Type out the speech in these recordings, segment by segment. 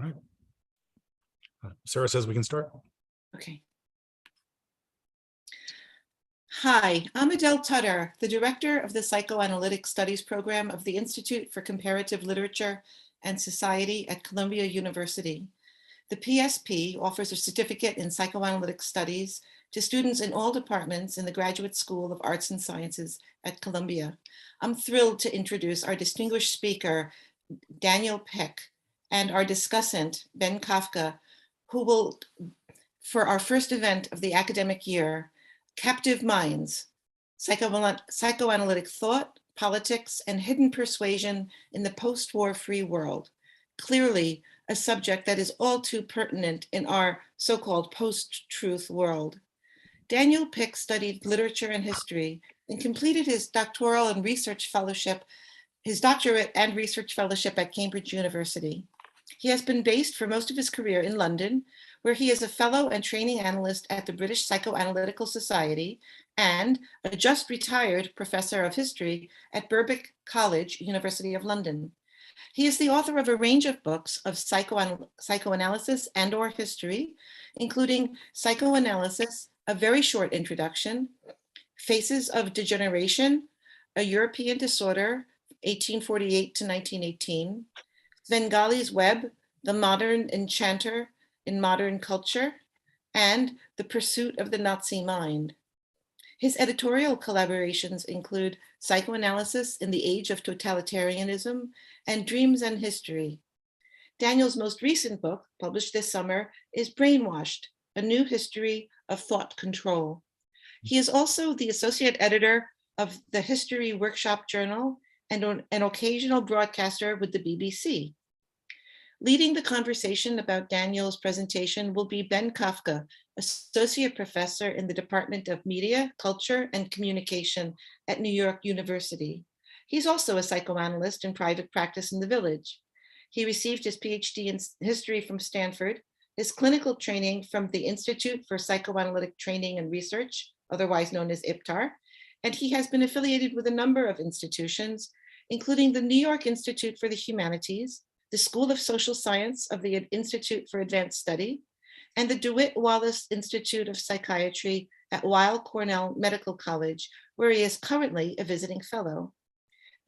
All right. Sarah says we can start. Okay. Hi, I'm Adele Tutter, the director of the Psychoanalytic Studies program of the Institute for Comparative Literature and Society at Columbia University. The PSP offers a certificate in psychoanalytic studies to students in all departments in the Graduate School of Arts and Sciences at Columbia. I'm thrilled to introduce our distinguished speaker, Daniel Peck, and our discussant, Ben Kafka, who will, for our first event of the academic year, Captive Minds, Psychoanalytic Thought, Politics, and Hidden Persuasion in the Post-War Free World. Clearly, a subject that is all too pertinent in our so-called post-truth world. Daniel Peck studied literature and history and completed his doctorate and research fellowship at Cambridge University. He has been based for most of his career in London, where he is a fellow and training analyst at the British Psychoanalytical Society and a just retired professor of history at Birkbeck College, University of London. He is the author of a range of books of psychoanalysis and/or history, including Psychoanalysis, A Very Short Introduction, Faces of Degeneration, A European Disorder, 1848 to 1918, Svengali's Web, The Modern Enchanter in Modern Culture, and The Pursuit of the Nazi Mind. His editorial collaborations include Psychoanalysis in the Age of Totalitarianism and Dreams and History. Daniel's most recent book, published this summer, is Brainwashed, A New History of Thought Control. He is also the associate editor of the History Workshop Journal and an occasional broadcaster with the BBC. Leading the conversation about Daniel's presentation will be Ben Kafka, Associate Professor in the Department of Media, Culture, and Communication at New York University. He's also a psychoanalyst in private practice in the Village. He received his PhD in history from Stanford, his clinical training from the Institute for Psychoanalytic Training and Research, otherwise known as IPTAR, and he has been affiliated with a number of institutions, including the New York Institute for the Humanities, the School of Social Science of the Institute for Advanced Study, and the DeWitt Wallace Institute of Psychiatry at Weill Cornell Medical College, where he is currently a visiting fellow.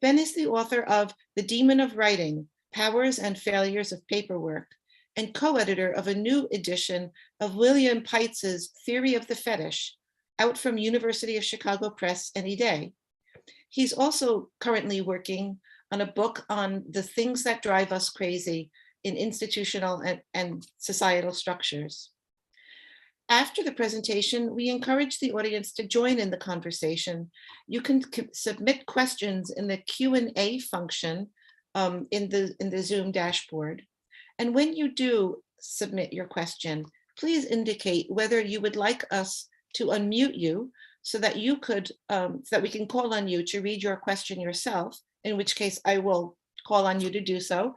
Ben is the author of The Demon of Writing, Powers and Failures of Paperwork, and co-editor of a new edition of William Peitz's Theory of the Fetish, out from University of Chicago Press any day. He's also currently working on a book on the things that drive us crazy in institutional and societal structures. After the presentation, we encourage the audience to join in the conversation. You can submit questions in the Q&A function in the Zoom dashboard. And when you do submit your question, please indicate whether you would like us to unmute you so that you could, so that we can call on you to read your question yourself, in which case I will call on you to do so,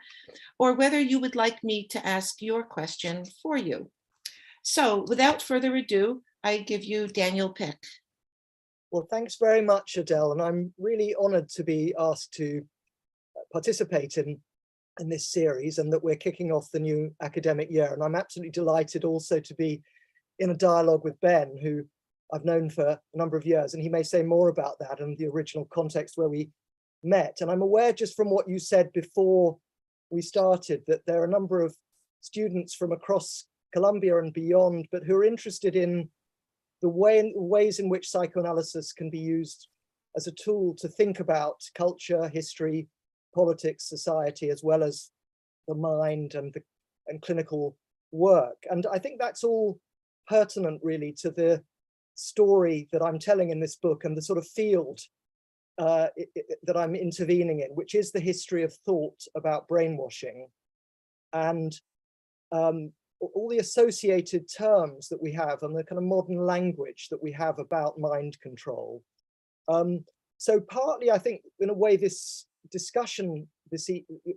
or whether you would like me to ask your question for you. So without further ado, I give you Daniel Peck. Well, thanks very much, Adele, and I'm really honored to be asked to participate in this series and that we're kicking off the new academic year. And I'm absolutely delighted also to be in a dialogue with Ben, who I've known for a number of years, and he may say more about that and the original context where we met. And I'm aware just from what you said before we started that there are a number of students from across Columbia and beyond, but who are interested in the ways in which psychoanalysis can be used as a tool to think about culture, history, politics, society, as well as the mind and clinical work. And I think that's all pertinent really to the story that I'm telling in this book and the sort of field that I'm intervening in, which is the history of thought about brainwashing and all the associated terms that we have and the kind of modern language that we have about mind control. So partly, I think, in a way, this discussion,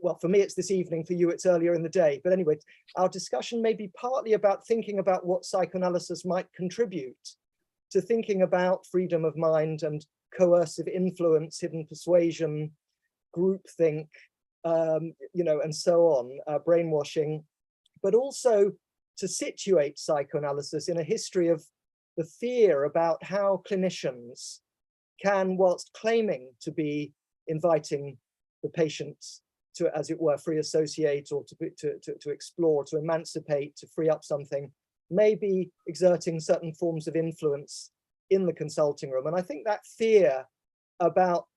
well, for me, it's this evening, for you, it's earlier in the day. But anyway, our discussion may be partly about thinking about what psychoanalysis might contribute to thinking about freedom of mind and coercive influence, hidden persuasion, groupthink, you know, and so on, brainwashing, but also to situate psychoanalysis in a history of the fear about how clinicians can, whilst claiming to be inviting the patients to, as it were, free associate, or to explore, to emancipate, to free up something, may be exerting certain forms of influence in the consulting room. And I think that fear about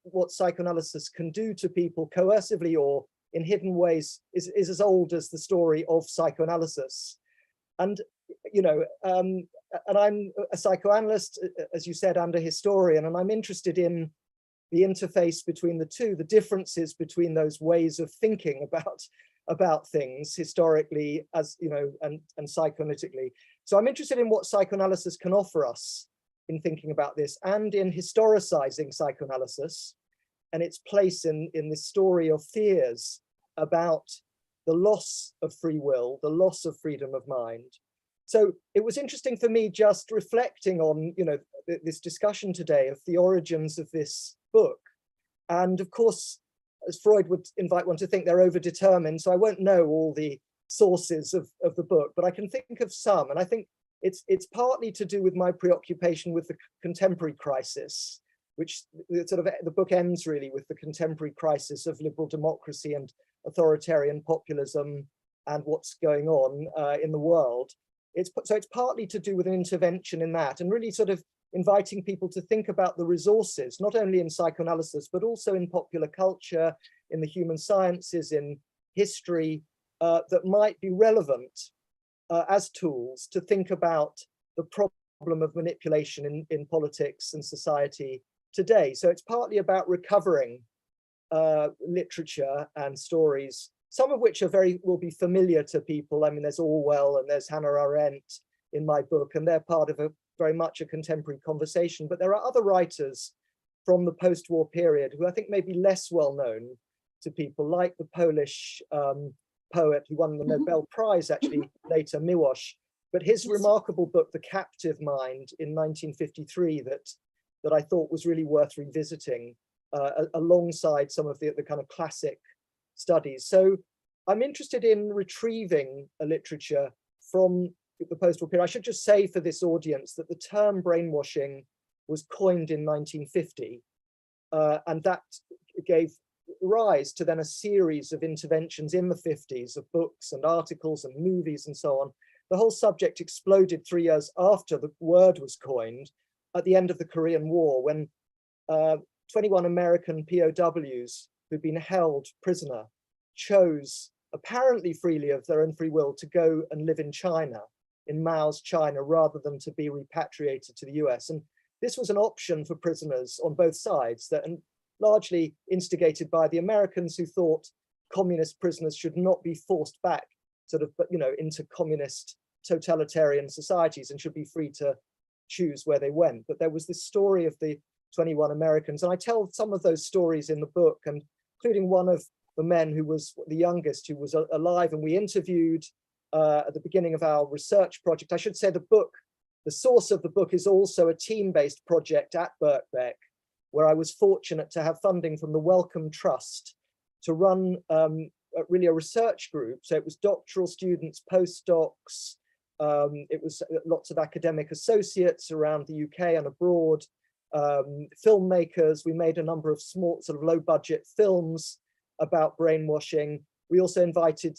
what psychoanalysis can do to people coercively or in hidden ways is as old as the story of psychoanalysis. And, you know, and I'm a psychoanalyst, as you said, and a historian, and I'm interested in the interface between the two, the differences between those ways of thinking about things historically, as you know, and psychoanalytically. So I'm interested in what psychoanalysis can offer us in thinking about this, and in historicizing psychoanalysis and its place in this story of fears about the loss of free will, the loss of freedom of mind. So it was interesting for me just reflecting on, you know, this discussion today of the origins of this book. And of course, as Freud would invite one to think, they're overdetermined, so I won't know all the sources of the book, but I can think of some. And I think it's partly to do with my preoccupation with the contemporary crisis, which sort of the book ends really with the contemporary crisis of liberal democracy and authoritarian populism and what's going on in the world. So it's partly to do with an intervention in that, and really sort of inviting people to think about the resources, not only in psychoanalysis, but also in popular culture, in the human sciences, in history, that might be relevant as tools to think about the problem of manipulation in politics and society today. So it's partly about recovering literature and stories, some of which will be familiar to people. I mean, there's Orwell and there's Hannah Arendt in my book, and they're part of very much a contemporary conversation. But there are other writers from the post-war period who I think may be less well known to people, like the Polish poet who won the Nobel Prize actually later, Miłosz. But his remarkable book, The Captive Mind, in 1953, that I thought was really worth revisiting alongside some of the kind of classic studies. So I'm interested in retrieving a literature from the post-war period. I should just say for this audience that the term brainwashing was coined in 1950, and that gave rise to then a series of interventions in the 50s of books and articles and movies and so on. The whole subject exploded 3 years after the word was coined at the end of the Korean War, when 21 American POWs who'd been held prisoner chose, apparently freely of their own free will, to go and live in China, in Mao's China, rather than to be repatriated to the US. And this was an option for prisoners on both sides, and largely instigated by the Americans, who thought communist prisoners should not be forced back sort of, you know, into communist totalitarian societies and should be free to choose where they went. But there was this story of the 21 Americans, and I tell some of those stories in the book, and including one of the men who was the youngest, who was alive, and we interviewed at the beginning of our research project. I should say the source of the book is also a team-based project at Birkbeck, where I was fortunate to have funding from the Wellcome Trust to run really a research group. So it was doctoral students, postdocs, it was lots of academic associates around the UK and abroad, filmmakers. We made a number of small, sort of low budget films about brainwashing. We also invited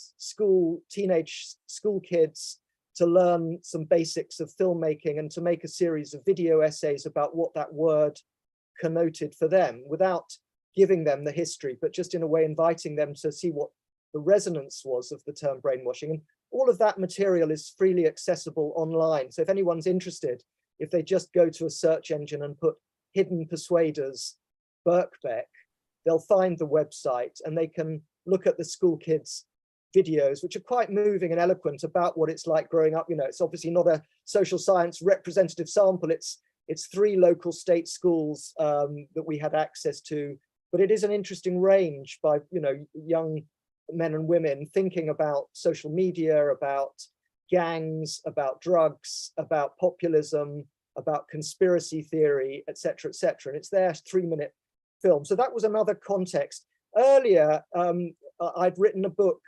teenage school kids to learn some basics of filmmaking and to make a series of video essays about what that word connoted for them, without giving them the history, but just in a way inviting them to see what the resonance was of the term brainwashing. And all of that material is freely accessible online. So if anyone's interested, if they just go to a search engine and put Hidden Persuaders Birkbeck, they'll find the website, and they can look at the school kids' videos, which are quite moving and eloquent about what it's like growing up. You know, it's obviously not a social science representative sample. It's 3 local state schools that we had access to, but it is an interesting range by, you know, young men and women thinking about social media, about gangs, about drugs, about populism, about conspiracy theory, etc., etc. And it's their 3-minute film. So that was another context. earlier, I'd written a book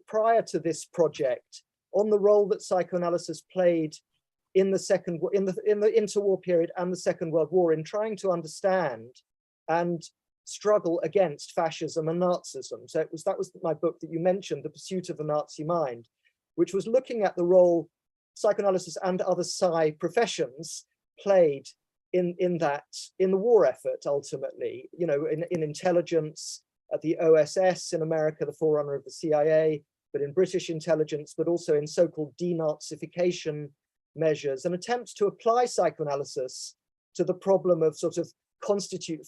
prior to this project on the role that psychoanalysis played in the interwar period and the Second World War in trying to understand and struggle against fascism and Nazism. So that was my book that you mentioned, The Pursuit of the Nazi Mind, which was looking at the role psychoanalysis and other psi professions played in the war effort, ultimately, you know, in intelligence, at the OSS in America, the forerunner of the CIA, but in British intelligence, but also in so-called denazification measures and attempts to apply psychoanalysis to the problem of sort of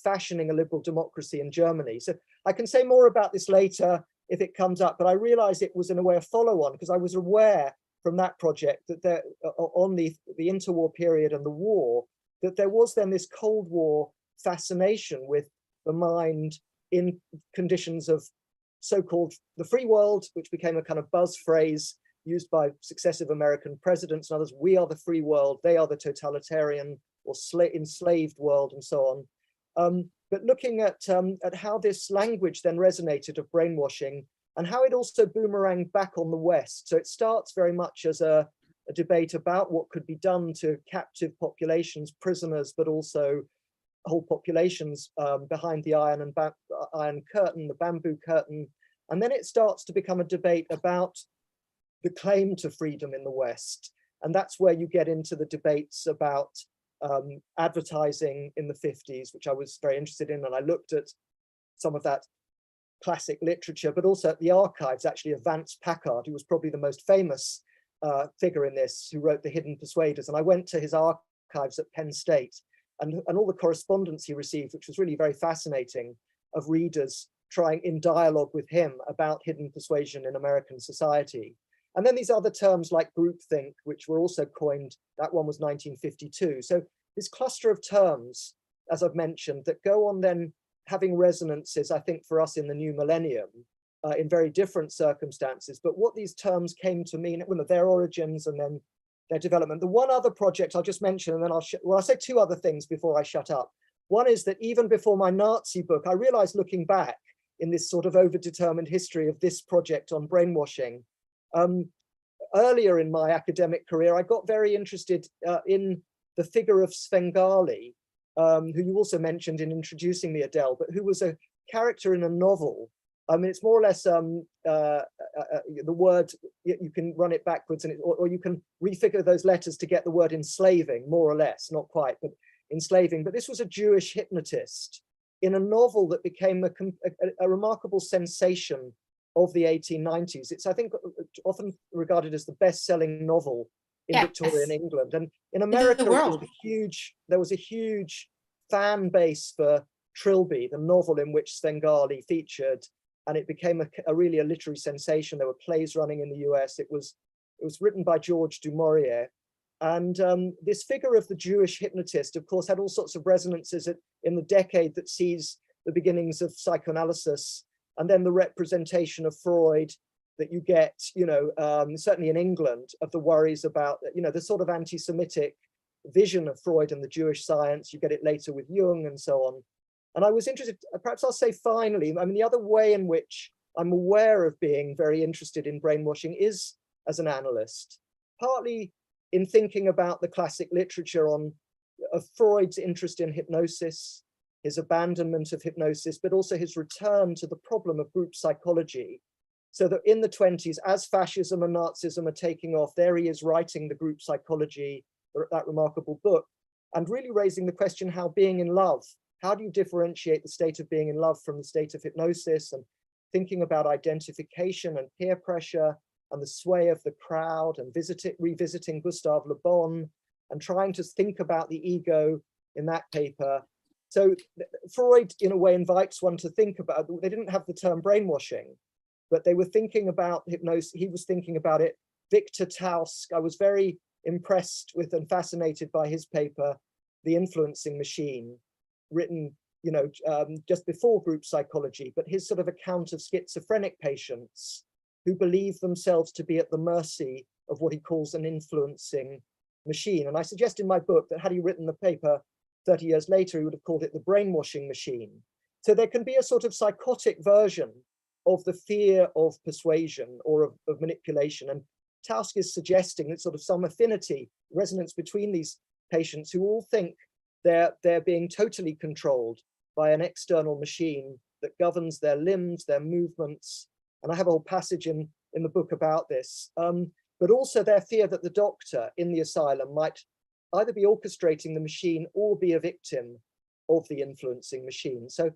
fashioning a liberal democracy in Germany. So I can say more about this later if it comes up, but I realized it was in a way a follow-on because I was aware from that project that there, on the interwar period and the war, that there was then this Cold War fascination with the mind in conditions of so-called the free world, which became a kind of buzz phrase used by successive American presidents and others. We are the free world, they are the totalitarian or enslaved world, and so on. But looking at how this language then resonated of brainwashing and how it also boomeranged back on the West. So it starts very much as a debate about what could be done to captive populations, prisoners, but also whole populations behind the iron curtain, the bamboo curtain. And then it starts to become a debate about the claim to freedom in the West. And that's where you get into the debates about advertising in the 50s, which I was very interested in. And I looked at some of that classic literature, but also at the archives, actually, of Vance Packard, who was probably the most famous figure in this, who wrote The Hidden Persuaders. And I went to his archives at Penn State and all the correspondence he received, which was really very fascinating, of readers trying in dialogue with him about hidden persuasion in American society. And then these other terms like groupthink, which were also coined, that one was 1952. So this cluster of terms, as I've mentioned, that go on then having resonances, I think, for us in the new millennium, in very different circumstances. But what these terms came to mean, well, their origins and then their development. The one other project I'll just mention, and then I'll say two other things before I shut up. One is that even before my Nazi book, I realized looking back in this sort of overdetermined history of this project on brainwashing, earlier in my academic career, I got very interested in the figure of Svengali, who you also mentioned in introducing me, Adele, but who was a character in a novel. I mean, it's more or less the word, you can run it backwards and or you can refigure those letters to get the word enslaving, more or less, not quite, but enslaving. But this was a Jewish hypnotist in a novel that became a remarkable sensation of the 1890s. It's, I think, often regarded as the best-selling novel in Victorian England. And in America, there was a huge fan base for Trilby, the novel in which Svengali featured, and it became really a literary sensation. There were plays running in the US. It was written by George du Maurier. And this figure of the Jewish hypnotist, of course, had all sorts of resonances in the decade that sees the beginnings of psychoanalysis, and then the representation of Freud that you get, you know, certainly in England, of the worries about, you know, the sort of anti-Semitic vision of Freud and the Jewish science. You get it later with Jung and so on. And I was interested, perhaps I'll say finally, I mean, the other way in which I'm aware of being very interested in brainwashing is as an analyst, partly in thinking about the classic literature of Freud's interest in hypnosis, his abandonment of hypnosis, but also his return to the problem of group psychology. So that in the 20s, as fascism and Nazism are taking off, there he is writing the group psychology, that remarkable book, and really raising the question how being in love, how do you differentiate the state of being in love from the state of hypnosis, and thinking about identification and peer pressure and the sway of the crowd, and revisiting Gustave Le Bon and trying to think about the ego in that paper. So Freud, in a way, invites one to think about, they didn't have the term brainwashing, but they were thinking about hypnosis. He was thinking about it. Victor Tausk, I was very impressed with and fascinated by his paper, The Influencing Machine, written, you know, just before group psychology, but his sort of account of schizophrenic patients who believe themselves to be at the mercy of what he calls an influencing machine. And I suggest in my book that had he written the paper 30 years later, he would have called it The Brainwashing Machine, So there can be a sort of psychotic version of the fear of persuasion or of manipulation. And Tausk is suggesting that sort of some affinity, resonance between these patients who all think they're being totally controlled by an external machine that governs their limbs, their movements. And I have a whole passage in the book about this, but also their fear that the doctor in the asylum might either be orchestrating the machine or be a victim of the influencing machine. So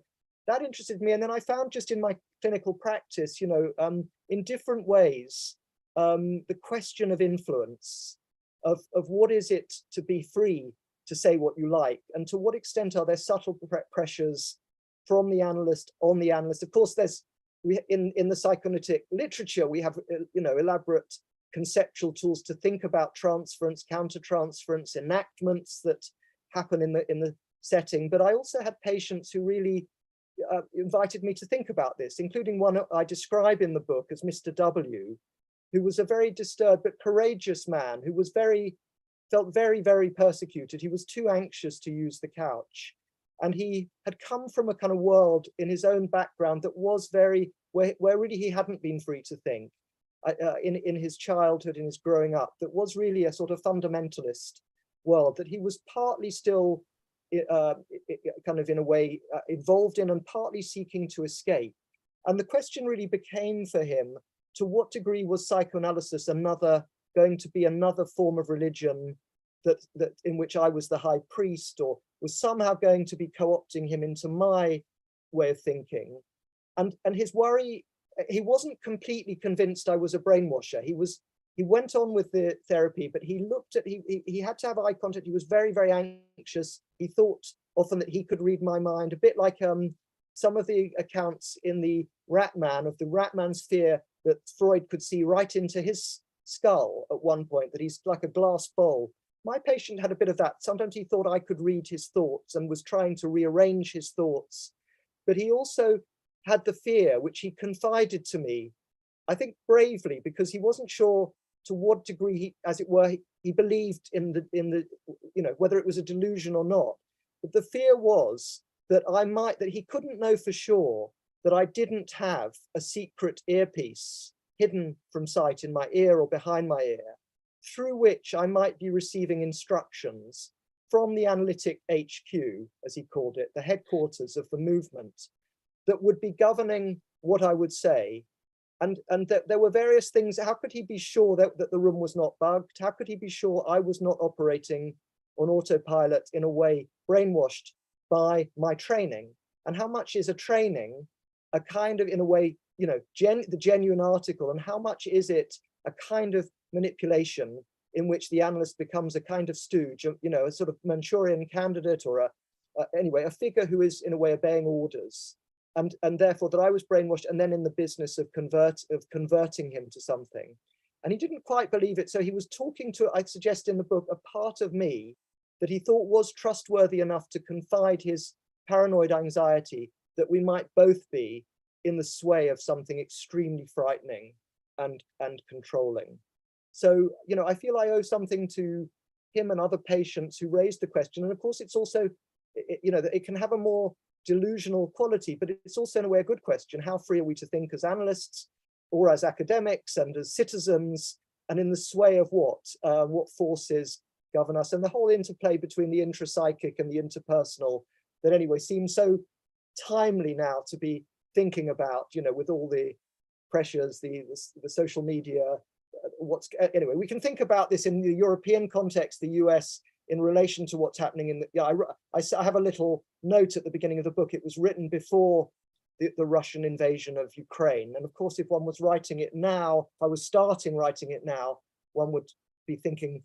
that interested me. And then I found just in my clinical practice, you know, in different ways, the question of influence, of what is it to be free to say what you like, and to what extent are there subtle pressures from the analyst on the analyst. Of course, in the psychoanalytic literature, we have, you know, elaborate conceptual tools to think about transference, countertransference, enactments that happen in the setting. But I also had patients who really invited me to think about this, including one I describe in the book as Mr. W, who was a very disturbed but courageous man who was felt very, very persecuted. He was too anxious to use the couch. And he had come from a kind of world in his own background that was very, where really he hadn't been free to think in his childhood, in his growing up, that was really a sort of fundamentalist world that he was partly still kind of in a way involved in and partly seeking to escape. And the question really became for him, to what degree was psychoanalysis going to be another form of religion that in which I was the high priest, or was somehow going to be co-opting him into my way of thinking. And his worry, he wasn't completely convinced I was a brainwasher. He went on with the therapy, but he looked at, he had to have eye contact. He was very, very anxious. He thought often that he could read my mind, a bit like some of the accounts in the Rat Man, of the Rat Man's fear that Freud could see right into his skull at one point, that he's like a glass bowl. My patient had a bit of that. Sometimes he thought I could read his thoughts and was trying to rearrange his thoughts. But he also had the fear, which he confided to me, I think bravely, because he wasn't sure to what degree he, as it were, he believed in the, you know, whether it was a delusion or not. But the fear was that that he couldn't know for sure that I didn't have a secret earpiece hidden from sight in my ear or behind my ear, through which I might be receiving instructions from the analytic HQ, as he called it, the headquarters of the movement, that would be governing what I would say. And that there were various things. How could he be sure that the room was not bugged? How could he be sure I was not operating on autopilot in a way brainwashed by my training? And how much is a training a kind of, in a way, you know, the genuine article, and how much is it a kind of manipulation in which the analyst becomes a kind of stooge, you know, a sort of Manchurian candidate, or anyway, a figure who is in a way obeying orders, and therefore that I was brainwashed and then in the business of converting him to something. And he didn't quite believe it. So he was talking to, I suggest in the book, a part of me that he thought was trustworthy enough to confide his paranoid anxiety that we might both be in the sway of something extremely frightening and controlling. So, you know, I feel I owe something to him and other patients who raised the question. And of course, it's also, you know, that it can have a more delusional quality, but it's also in a way a good question. How free are we to think as analysts or as academics and as citizens, and in the sway of what forces govern us, and the whole interplay between the intrapsychic and the interpersonal that anyway seems so timely now to be thinking about, you know, with all the pressures, the social media, anyway, we can think about this in the European context, the US, in relation to what's happening in the, yeah, I have a little note at the beginning of the book. It was written before the Russian invasion of Ukraine. And of course, if one was writing it now, if I was starting writing it now, one would be thinking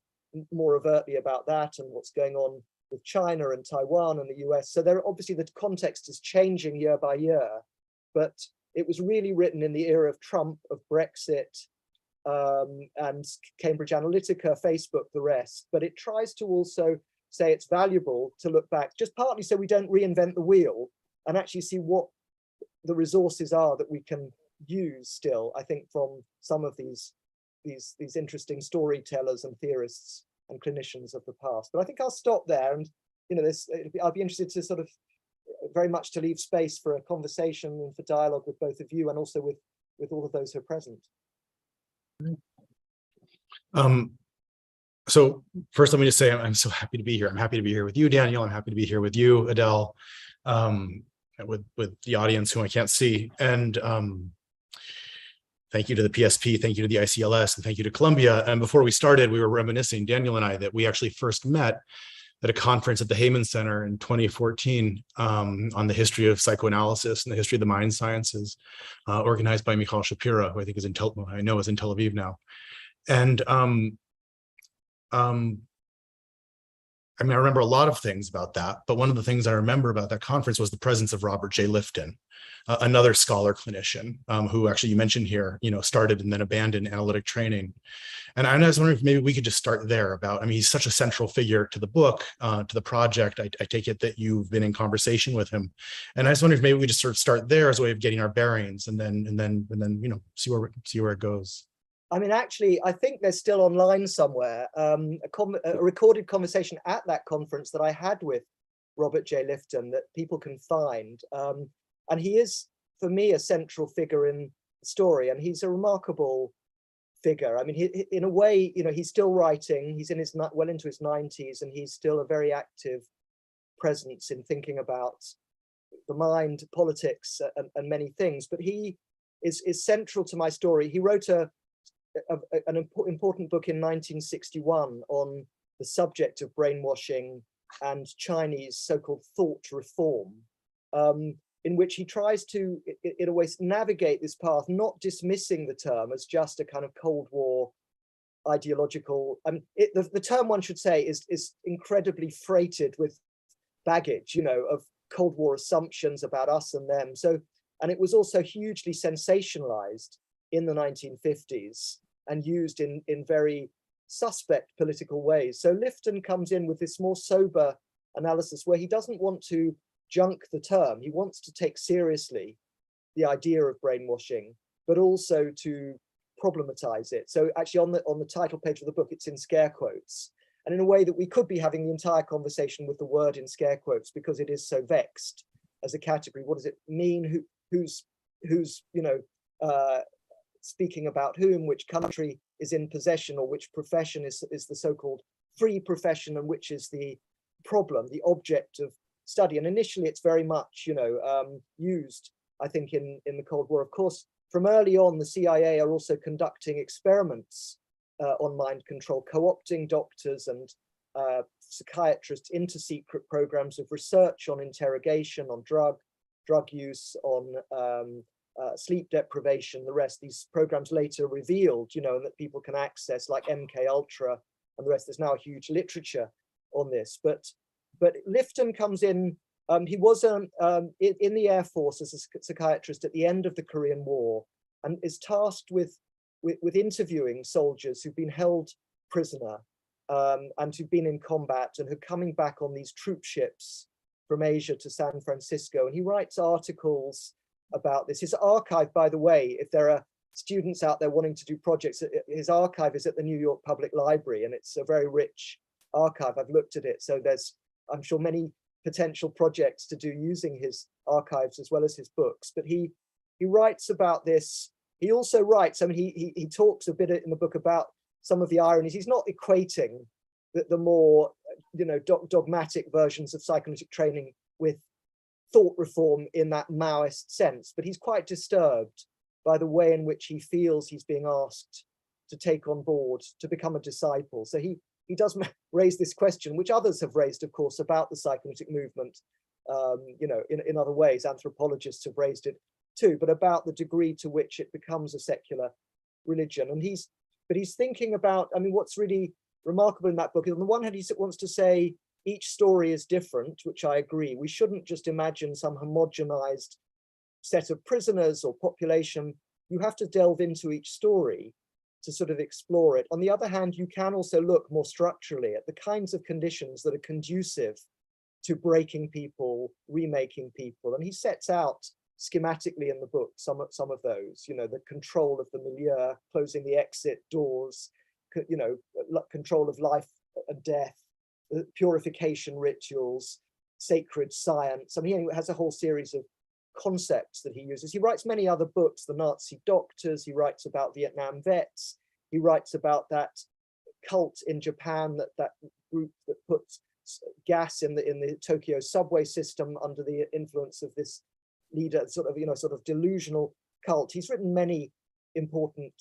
more overtly about that and what's going on with China and Taiwan and the US. So there, obviously the context is changing year by year, but it was really written in the era of Trump, of Brexit, and Cambridge Analytica, Facebook, the rest. But it tries to also say it's valuable to look back, just partly so we don't reinvent the wheel, and actually see what the resources are that we can use still, I think, from some of these interesting storytellers and theorists and clinicians of the past. But I think I'll stop there, and you know, I'll be interested to sort of very much to leave space for a conversation and for dialogue with both of you, and also with all of those who are present. So first, let me just say I'm so happy to be here. I'm happy to be here with you, Daniel. I'm happy to be here with you, Adele, with the audience who I can't see. And thank you to the PSP, thank you to the ICLS, and thank you to Columbia. And before we started, we were reminiscing, Daniel and I, that we actually first met at a conference at the Heyman Center in 2014 on the history of psychoanalysis and the history of the mind sciences, organized by Michal Shapira, who I think is in Tel Aviv now. And I mean, I remember a lot of things about that, but one of the things I remember about that conference was the presence of Robert J. Lifton, another scholar clinician who actually you mentioned here, started and then abandoned analytic training. And I was wondering if maybe we could just start there about, I mean, he's such a central figure to the book, to the project. I take it that you've been in conversation with him. And I just wonder if maybe we just sort of start there as a way of getting our bearings and then see where it goes. I mean, actually, I think there's still online somewhere a recorded conversation at that conference that I had with Robert J. Lifton that people can find. And he is, for me, a central figure in the story. And he's a remarkable figure. I mean, he, in a way, he's still writing. He's in well into his 90s, and he's still a very active presence in thinking about the mind, politics, and many things. But he is central to my story. He wrote an important book in 1961 on the subject of brainwashing and Chinese so-called thought reform, in which he tries to, in a way, navigate this path, not dismissing the term as just a kind of Cold War ideological. The term, one should say, is incredibly freighted with baggage, of Cold War assumptions about us and them. And it was also hugely sensationalized in the 1950s and used in very suspect political ways. So Lifton comes in with this more sober analysis where he doesn't want to junk the term. He wants to take seriously the idea of brainwashing, but also to problematize it. So actually on the title page of the book, it's in scare quotes. And in a way that we could be having the entire conversation with the word in scare quotes because it is so vexed as a category. What does it mean? Who's speaking about whom, which country is in possession, or which profession is the so-called free profession, and which is the problem, the object of study. And initially it's very much, used, I think, in the Cold War. Of course, from early on, the CIA are also conducting experiments on mind control, co-opting doctors and psychiatrists into secret programs of research on interrogation, on drug use, on sleep deprivation, the rest. These programs later revealed, and that people can access, like MK Ultra and the rest. There's now a huge literature on this. But Lifton comes in. He was in the Air Force as a psychiatrist at the end of the Korean War, and is tasked with interviewing soldiers who've been held prisoner and who've been in combat and who are coming back on these troop ships from Asia to San Francisco. And he writes articles about this. His archive, by the way, if there are students out there wanting to do projects, his archive is at the New York Public Library, and it's a very rich archive. I've looked at it. So there's, I'm sure, many potential projects to do using his archives as well as his books. But he writes about this. He also writes, I mean, he talks a bit in the book about some of the ironies. He's not equating the more, dogmatic versions of psychoanalytic training with thought reform in that Maoist sense, but he's quite disturbed by the way in which he feels he's being asked to take on board, to become a disciple. So he does raise this question, which others have raised, of course, about the psychoanalytic movement, in other ways. Anthropologists have raised it too, but about the degree to which it becomes a secular religion. And he's thinking about, I mean, what's really remarkable in that book is, on the one hand, he wants to say each story is different, which I agree. We shouldn't just imagine some homogenized set of prisoners or population. You have to delve into each story to sort of explore it. On the other hand, you can also look more structurally at the kinds of conditions that are conducive to breaking people, remaking people. And he sets out schematically in the book some of those, the control of the milieu, closing the exit doors, control of life and death, purification rituals, sacred science. I mean, he has a whole series of concepts that he uses. He writes many other books, The Nazi Doctors, he writes about Vietnam vets, he writes about that cult in Japan, that group that puts gas in the Tokyo subway system under the influence of this leader, sort of delusional cult. He's written many important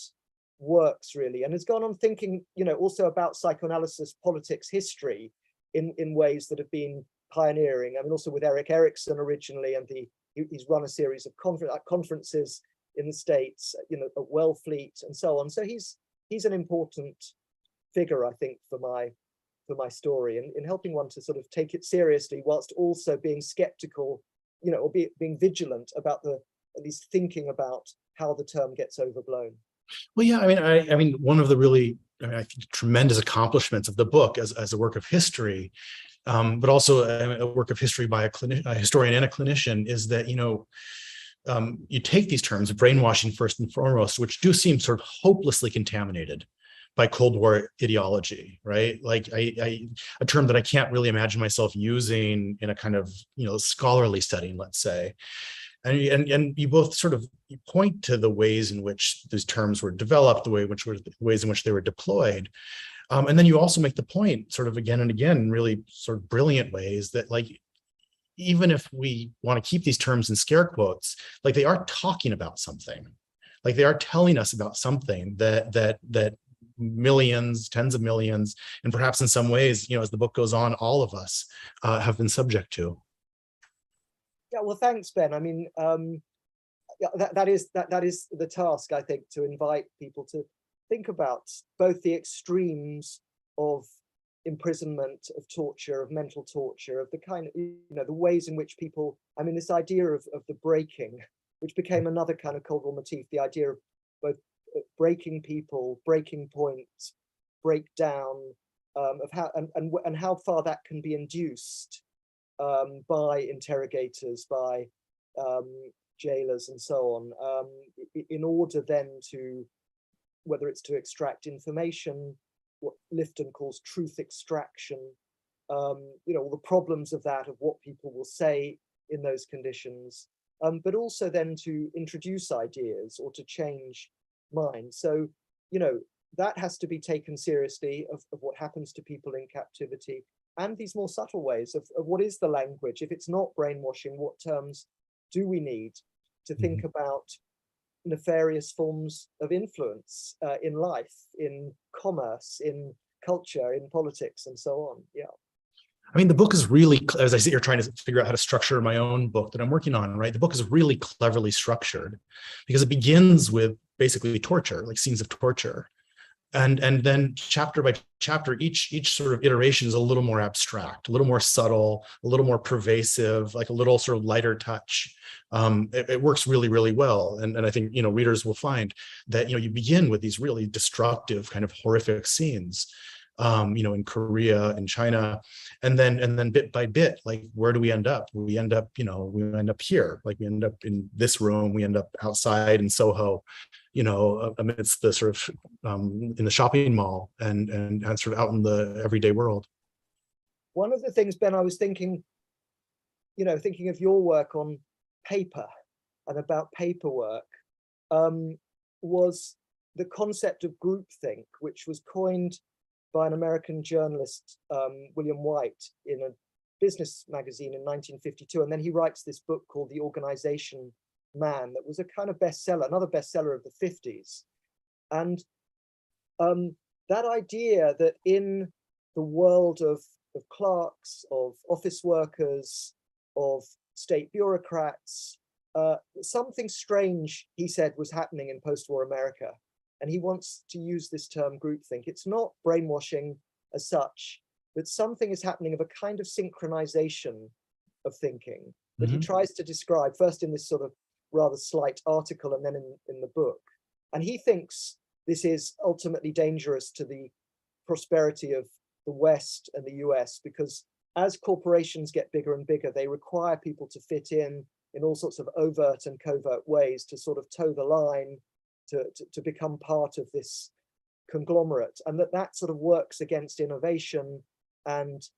works, really, and has gone on thinking, also about psychoanalysis, politics, history in ways that have been pioneering. I mean, also with Erik Erikson originally, and he's run a series of conferences in the States, at Wellfleet and so on. So he's an important figure, I think, for my story, in helping one to sort of take it seriously whilst also being skeptical, or being vigilant about at least thinking about how the term gets overblown. Well, yeah, I mean, one of the really, I think, tremendous accomplishments of the book as a work of history, but also a work of history by a historian and a clinician, is that, you take these terms, brainwashing first and foremost, which do seem sort of hopelessly contaminated by Cold War ideology, right? Like a term that I can't really imagine myself using in a kind of, scholarly setting, let's say. And you both sort of point to the ways in which these terms were developed, the ways in which they were deployed. And then you also make the point sort of again and again, in really sort of brilliant ways, that like, even if we want to keep these terms in scare quotes, like they are talking about something, like they are telling us about something that millions, tens of millions, and perhaps in some ways, as the book goes on, all of us have been subject to. Yeah, well, thanks, Ben. I mean, that is the task, I think, to invite people to think about both the extremes of imprisonment, of torture, of mental torture, of the kind of, the ways in which people, I mean, this idea of the breaking, which became another kind of Cold War motif, the idea of both breaking people, breaking points, breakdown, of how and how far that can be induced by interrogators, by jailers and so on, in order then to, whether it's to extract information, what Lifton calls truth extraction, all the problems of that, of what people will say in those conditions, but also then to introduce ideas or to change minds. So, that has to be taken seriously, of what happens to people in captivity, and these more subtle ways of what is the language. If it's not brainwashing, what terms do we need to think about nefarious forms of influence in life, in commerce, in culture, in politics, and so on? Yeah. I mean, the book is really, as I sit here trying to figure out how to structure my own book that I'm working on, right? The book is really cleverly structured because it begins with basically torture, like scenes of torture. And then chapter by chapter, each sort of iteration is a little more abstract, a little more subtle, a little more pervasive, like a little sort of lighter touch. It works really, really well. And I think, readers will find that, you begin with these really destructive kind of horrific scenes, in Korea, in China, and then bit by bit, like, where do we end up? We end up here, like we end up in this room, we end up outside in Soho, amidst the sort of in the shopping mall and sort of out in the everyday world. One of the things, Ben, I was thinking of your work on paper and about paperwork, was the concept of groupthink, which was coined by an American journalist, William White, in a business magazine in 1952. And then he writes this book called The Organization Man that was a kind of bestseller, another bestseller of the 50s. And that idea that in the world of clerks, of office workers, of state bureaucrats, something strange, he said, was happening in post-war America. And he wants to use this term groupthink. It's not brainwashing as such, but something is happening of a kind of synchronization of thinking that he tries to describe first in this sort of rather slight article and then in the book. And he thinks this is ultimately dangerous to the prosperity of the West and the US, because as corporations get bigger and bigger, they require people to fit in all sorts of overt and covert ways to sort of toe the line, to become part of this conglomerate, and that sort of works against innovation and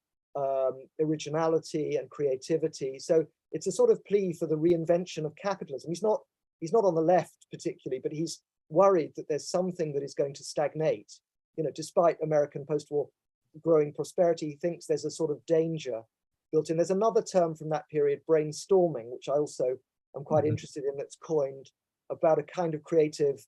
originality and creativity. So it's a sort of plea for the reinvention of capitalism. He's not on the left particularly, but he's worried that there's something that is going to stagnate. You know, despite American post-war growing prosperity, he thinks there's a sort of danger built in. There's another term from that period, brainstorming, which I also am quite interested in, that's coined about a kind of creative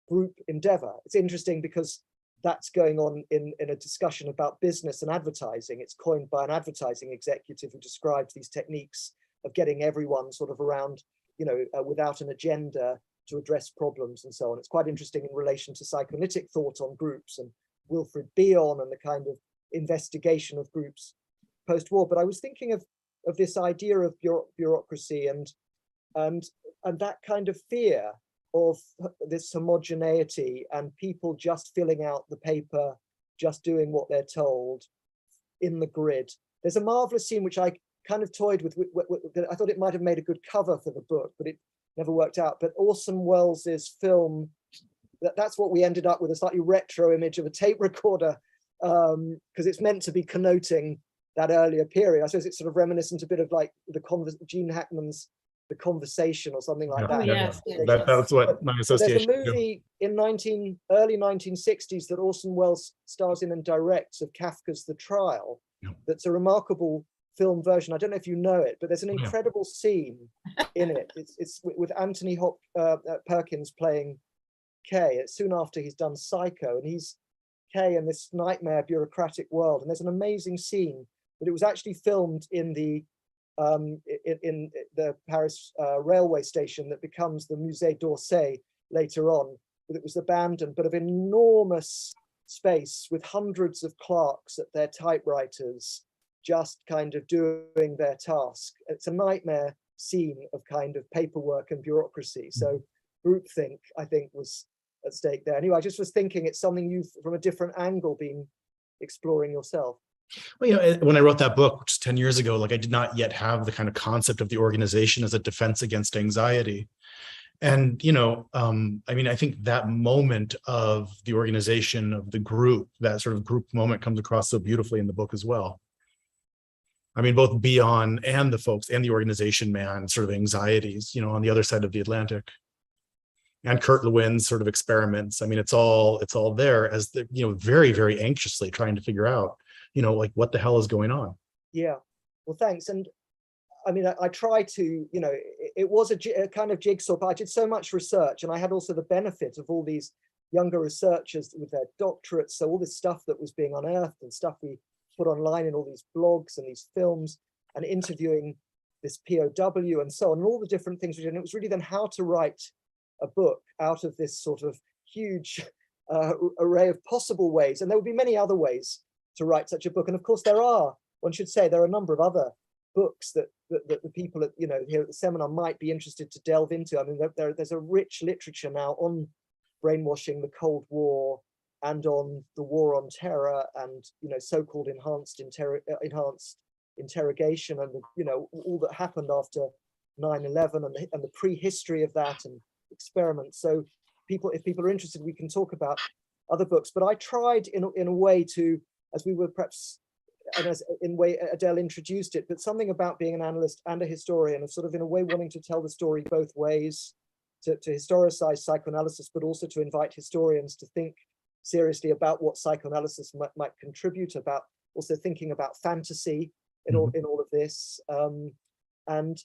group endeavor. It's interesting because that's going on in a discussion about business and advertising. It's coined by an advertising executive who describes these techniques of getting everyone sort of around, you know, without an agenda to address problems and so on. It's quite interesting in relation to psychoanalytic thought on groups and Wilfred Bion and the kind of investigation of groups post-war. But I was thinking of this idea of bureaucracy and that kind of fear of this homogeneity and people just filling out the paper, just doing what they're told in the grid. There's a marvelous scene which I kind of toyed with. I thought it might have made a good cover for the book, but it never worked out. But Orson Welles's film, that's what we ended up with, a slightly retro image of a tape recorder, because it's meant to be connoting that earlier period. I suppose it's sort of reminiscent a bit of like Gene Hackman's The Conversation or something like that. Yes, That's what my association. There's a movie in early 1960s that Orson Welles stars in and directs of Kafka's The Trial. That's a remarkable film version. I don't know if you know it, but there's an incredible scene in it. It's with Anthony Perkins playing Kay. It's soon after he's done Psycho, and he's Kay in this nightmare bureaucratic world. And there's an amazing scene that it was actually filmed in the Paris railway station that becomes the Musée d'Orsay later on. But it was abandoned, but of enormous space with hundreds of clerks at their typewriters, just kind of doing their task. It's a nightmare scene of kind of paperwork and bureaucracy. So groupthink, I think, was at stake there. Anyway, I just was thinking it's something you've, from a different angle, been exploring yourself. Well, you know, when I wrote that book, which is 10 years ago, like I did not yet have the kind of concept of the organization as a defense against anxiety. And, you know, I mean, I think that moment of the organization of the group, that sort of group moment comes across so beautifully in the book as well. I mean, both Bion and the folks and the organization man sort of anxieties, you know, on the other side of the Atlantic. And Kurt Lewin's sort of experiments. I mean, it's all there as the, you know, very, very anxiously trying to figure out, you know, like what the hell is going on. Yeah, well, thanks. And I mean, I try to, you know, it was a kind of jigsaw, but I did so much research, and I had also the benefit of all these younger researchers with their doctorates. So all this stuff that was being unearthed and stuff we put online in all these blogs and these films, and interviewing this POW and so on, and all the different things we did. And it was really then how to write a book out of this sort of huge array of possible ways. And there would be many other ways to write such a book. And of course, one should say, there are a number of other books that the people at, you know, here at the seminar might be interested to delve into. I mean, there's a rich literature now on brainwashing, the Cold War, and on the war on terror, and, you know, so-called enhanced interrogation, and, you know, all that happened after 9/11 and the prehistory of that and experiments. So if people are interested, we can talk about other books. But I tried in a way to, as we were perhaps, and as in way Adele introduced it, but something about being an analyst and a historian, of sort of in a way wanting to tell the story both ways, to historicize psychoanalysis, but also to invite historians to think seriously about what psychoanalysis might contribute, about also thinking about fantasy in all of this. And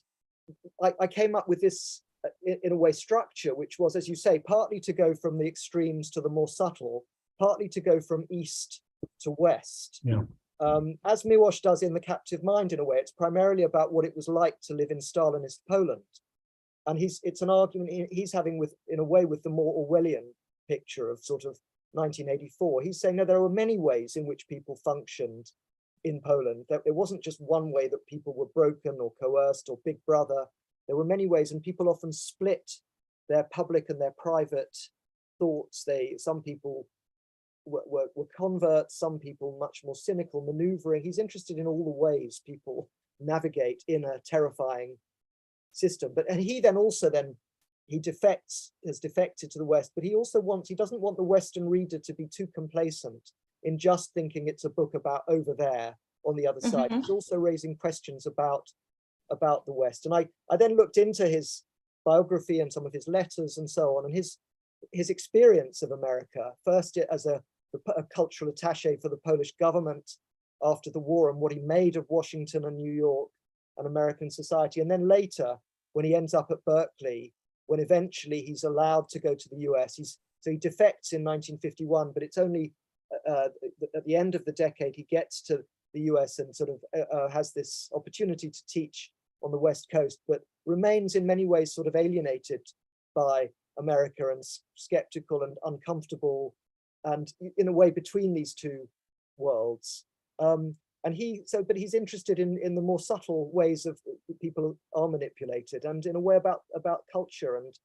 I came up with this, in a way, structure, which was, as you say, partly to go from the extremes to the more subtle, partly to go from east to west. Yeah. As Miłosz does in The Captive Mind, in a way, it's primarily about what it was like to live in Stalinist Poland. And it's an argument he's having with, in a way, with the more Orwellian picture of sort of 1984. He's saying, no, there were many ways in which people functioned in Poland. There wasn't just one way that people were broken or coerced or Big Brother. There were many ways, and people often split their public and their private thoughts. Some people were converts, some people much more cynical, maneuvering. He's interested in all the ways people navigate in a terrifying system. And he has defected to the West, but he doesn't want the Western reader to be too complacent in just thinking it's a book about over there on the other side. Mhm. He's also raising questions about the West. And I then looked into his biography and some of his letters and so on, and his experience of America, first as a cultural attaché for the Polish government after the war, and what he made of Washington and New York and American society. And then later, when he ends up at Berkeley, when eventually he's allowed to go to the US, so he defects in 1951, but it's only at the end of the decade he gets to the US and sort of has this opportunity to teach on the West Coast, but remains in many ways sort of alienated by America and skeptical and uncomfortable, and in a way between these two worlds. But he's interested in the more subtle ways of people are manipulated, and in a way about culture and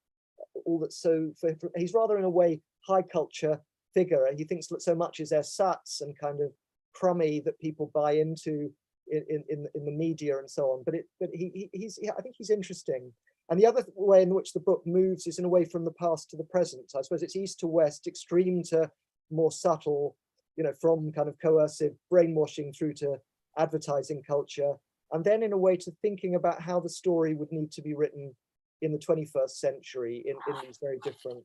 all that. So he's rather in a way high culture figure. He thinks that so much is ersatz and kind of crummy that people buy into in the media and so on. But I think he's interesting. And the other way in which the book moves is in a way from the past to the present. I suppose it's east to west, extreme to more subtle, from kind of coercive brainwashing through to advertising culture, and then in a way to thinking about how the story would need to be written in the 21st century in these very different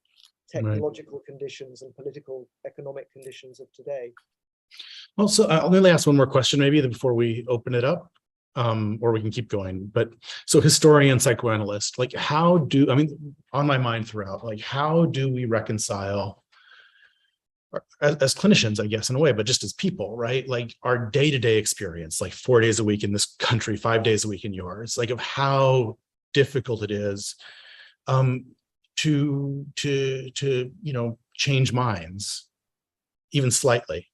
technological conditions and political economic conditions of today. Well, so I'll only ask one more question maybe before we open it up, or we can keep going. But so historian, psychoanalyst, like on my mind throughout, like how do we reconcile as clinicians, I guess, in a way, but just as people, right? Like our day-to-day experience, like 4 days a week in this country, 5 days a week in yours, like of how difficult it is to change minds, even slightly.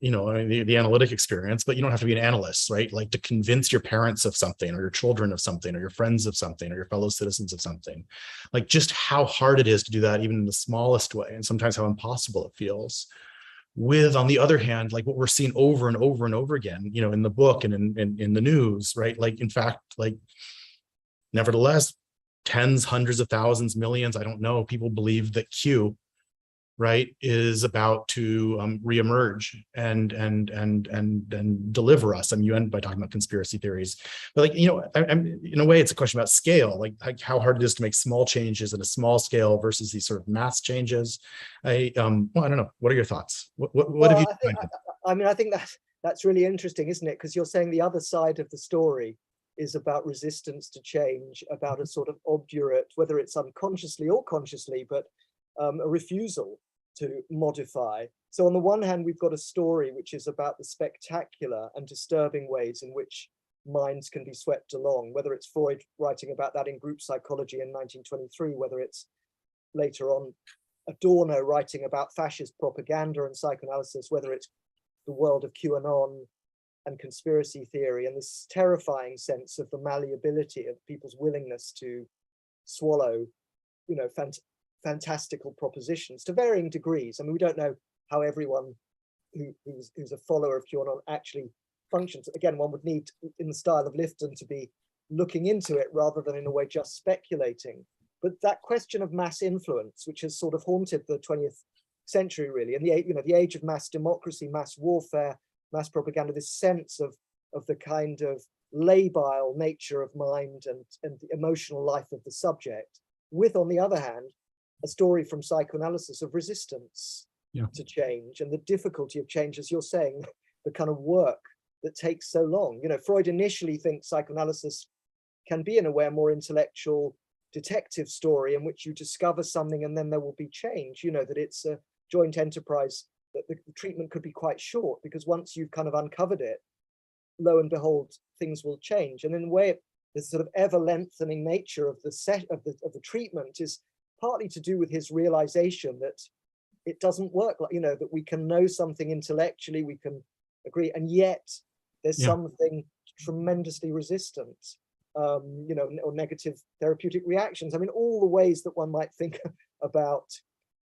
The analytic experience, but you don't have to be an analyst, right? Like to convince your parents of something, or your children of something, or your friends of something, or your fellow citizens of something. Like just how hard it is to do that, even in the smallest way, and sometimes how impossible it feels. With, on the other hand, like what we're seeing over and over and over again, in the book and in the news, right? Like, in fact, like, nevertheless, tens, hundreds of thousands, millions, I don't know, people believe that Q, right, is about to reemerge and deliver us. I mean, you end by talking about conspiracy theories, but like, I'm in a way, it's a question about scale, like how hard it is to make small changes at a small scale versus these sort of mass changes. I don't know. What are your thoughts? What have you? I think that's really interesting, isn't it? Because you're saying the other side of the story is about resistance to change, about a sort of obdurate, whether it's unconsciously or consciously, but a refusal to modify. So on the one hand, we've got a story which is about the spectacular and disturbing ways in which minds can be swept along, whether it's Freud writing about that in Group Psychology in 1923, whether it's later on Adorno writing about fascist propaganda and psychoanalysis, whether it's the world of QAnon and conspiracy theory, and this terrifying sense of the malleability of people's willingness to swallow, fantastical propositions to varying degrees. I mean, we don't know how everyone who's a follower of QAnon actually functions. Again, one would need, in the style of Lifton, to be looking into it rather than in a way just speculating. But that question of mass influence, which has sort of haunted the 20th century, really, and the age of mass democracy, mass warfare, mass propaganda, this sense of the kind of labile nature of mind and the emotional life of the subject, with, on the other hand, a story from psychoanalysis of resistance to change and the difficulty of change, as you're saying, the kind of work that takes so long. Freud initially thinks psychoanalysis can be, in a way, a more intellectual detective story in which you discover something and then there will be change, that it's a joint enterprise, that the treatment could be quite short, because once you've kind of uncovered it, lo and behold, things will change. And in a way, the sort of ever lengthening nature of the treatment is partly to do with his realization that it doesn't work, like, that we can know something intellectually, we can agree, and yet there's something tremendously resistant, or negative therapeutic reactions. I mean, all the ways that one might think about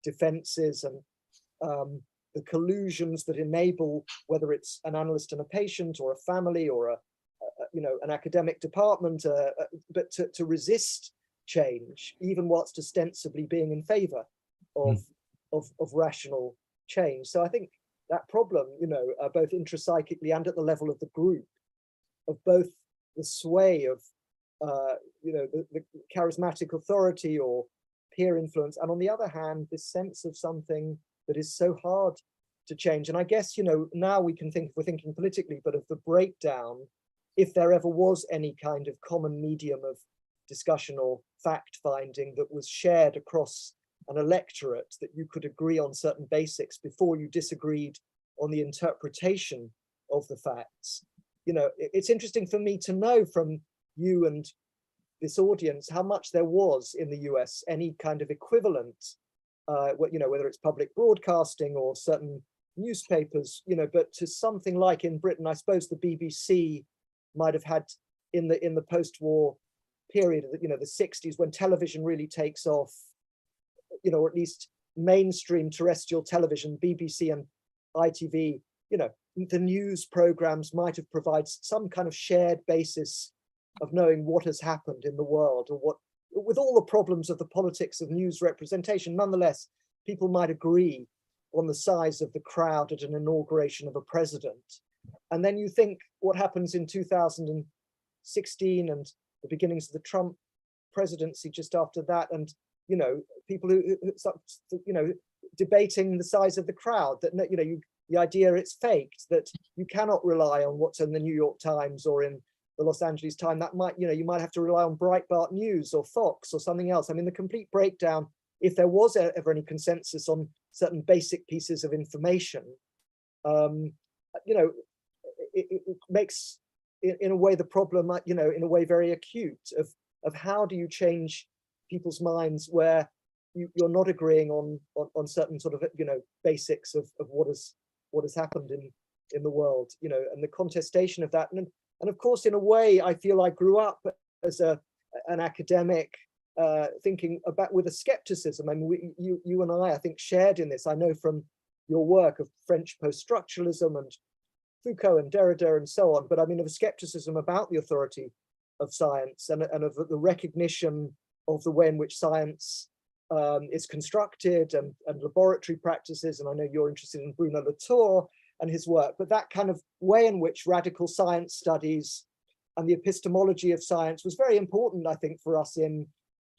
defenses and the collusions that enable, whether it's an analyst and a patient, or a family, or an academic department, but to resist change, even whilst ostensibly being in favor of rational change. So I think that problem, both intrapsychically and at the level of the group, of both the sway of, the charismatic authority or peer influence, and on the other hand, this sense of something that is so hard to change. And I guess, now we can think, if we're thinking politically, but of the breakdown, if there ever was any kind of common medium of discussion or fact finding that was shared across an electorate, that you could agree on certain basics before you disagreed on the interpretation of the facts. It's interesting for me to know from you and this audience how much there was in the US any kind of equivalent, whether it's public broadcasting or certain newspapers, but to something like in Britain, I suppose the BBC might have had in the post-war period, the 60s, when television really takes off, or at least mainstream terrestrial television, BBC and ITV, the news programs might have provided some kind of shared basis of knowing what has happened in the world, or what, with all the problems of the politics of news representation, nonetheless, people might agree on the size of the crowd at an inauguration of a president. And then you think what happens in 2016 and the beginnings of the Trump presidency just after that, and people who debating the size of the crowd, that the idea it's faked, that you cannot rely on what's in the New York Times or in the Los Angeles Times. That might, you might have to rely on Breitbart News or Fox or something else. I mean, the complete breakdown, if there was ever any consensus on certain basic pieces of information, it makes, in a way, the problem, in a way, very acute of how do you change people's minds where you're not agreeing on certain sort of, basics of what has happened in the world, and the contestation of that. And of course, in a way, I feel I grew up as an academic, thinking about with a skepticism. I mean, you and I think, shared in this. I know from your work of French post-structuralism and Foucault and Derrida and so on, but I mean, of a skepticism about the authority of science and of the recognition of the way in which science is constructed and laboratory practices. And I know you're interested in Bruno Latour and his work, but that kind of way in which radical science studies and the epistemology of science was very important, I think, for us in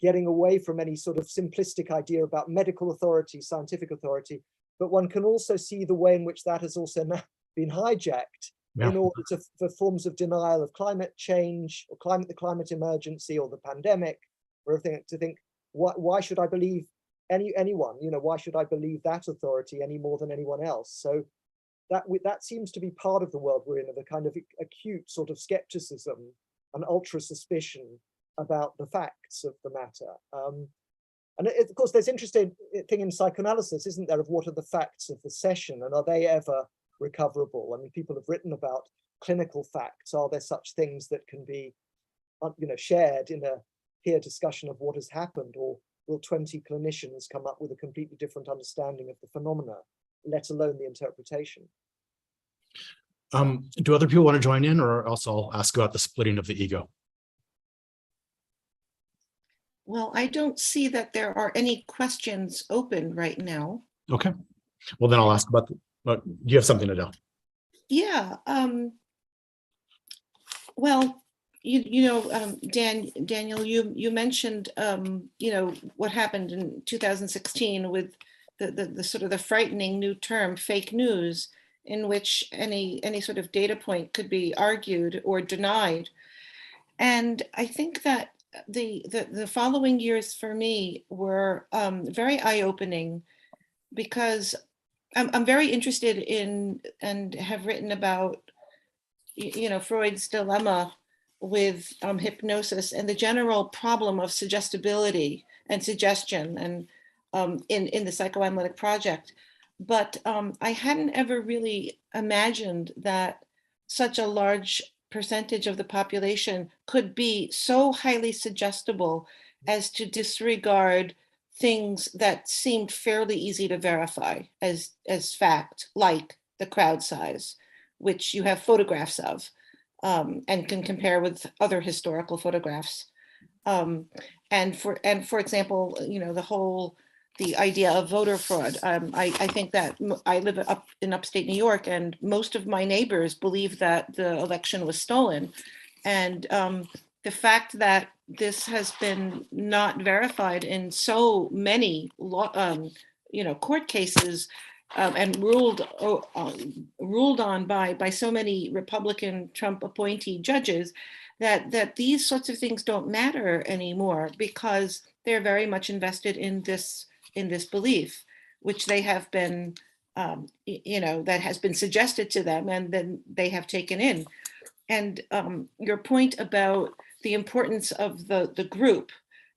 getting away from any sort of simplistic idea about medical authority, scientific authority. But one can also see the way in which that has also now been hijacked in order for forms of denial of climate change or the climate emergency or the pandemic, or everything, to think, why should I believe anyone? Why should I believe that authority any more than anyone else? So that seems to be part of the world we're in, of a kind of acute sort of skepticism and ultra suspicion about the facts of the matter. And of course, there's interesting thing in psychoanalysis, isn't there, of what are the facts of the session, and are they ever recoverable? I mean, people have written about clinical facts. Are there such things that can be, shared in a peer discussion of what has happened, or will 20 clinicians come up with a completely different understanding of the phenomena, let alone the interpretation? Do other people want to join in, or else I'll ask about the splitting of the ego? Well, I don't see that there are any questions open right now. Okay. Well, then I'll ask about do you have something, Adele? Yeah. Well, Daniel, you mentioned, what happened in 2016 with the sort of the frightening new term, fake news, in which any sort of data point could be argued or denied. And I think that the following years for me were very eye-opening, because I'm very interested in and have written about, Freud's dilemma with hypnosis and the general problem of suggestibility and suggestion, and in the psychoanalytic project. But I hadn't ever really imagined that such a large percentage of the population could be so highly suggestible as to disregard things that seemed fairly easy to verify as fact, like the crowd size, which you have photographs of, and can compare with other historical photographs. And for example, the whole the idea of voter fraud. I think that I live up in upstate New York, and most of my neighbors believe that the election was stolen. And the fact that this has been not verified in so many court cases and ruled on by so many Republican Trump appointee judges, that these sorts of things don't matter anymore, because they're very much invested in this belief, which they have been, that has been suggested to them, and then they have taken in. And your point about the importance of the group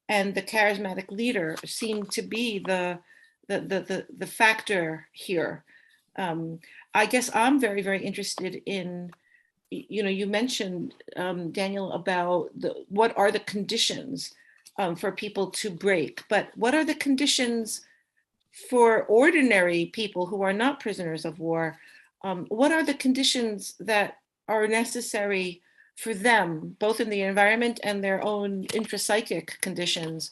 and the charismatic leader seem to be the factor here. I guess I'm very, very interested in, you mentioned, Daniel, about what are the conditions for people to break, but what are the conditions for ordinary people who are not prisoners of war? What are the conditions that are necessary for them, both in the environment and their own intrapsychic conditions,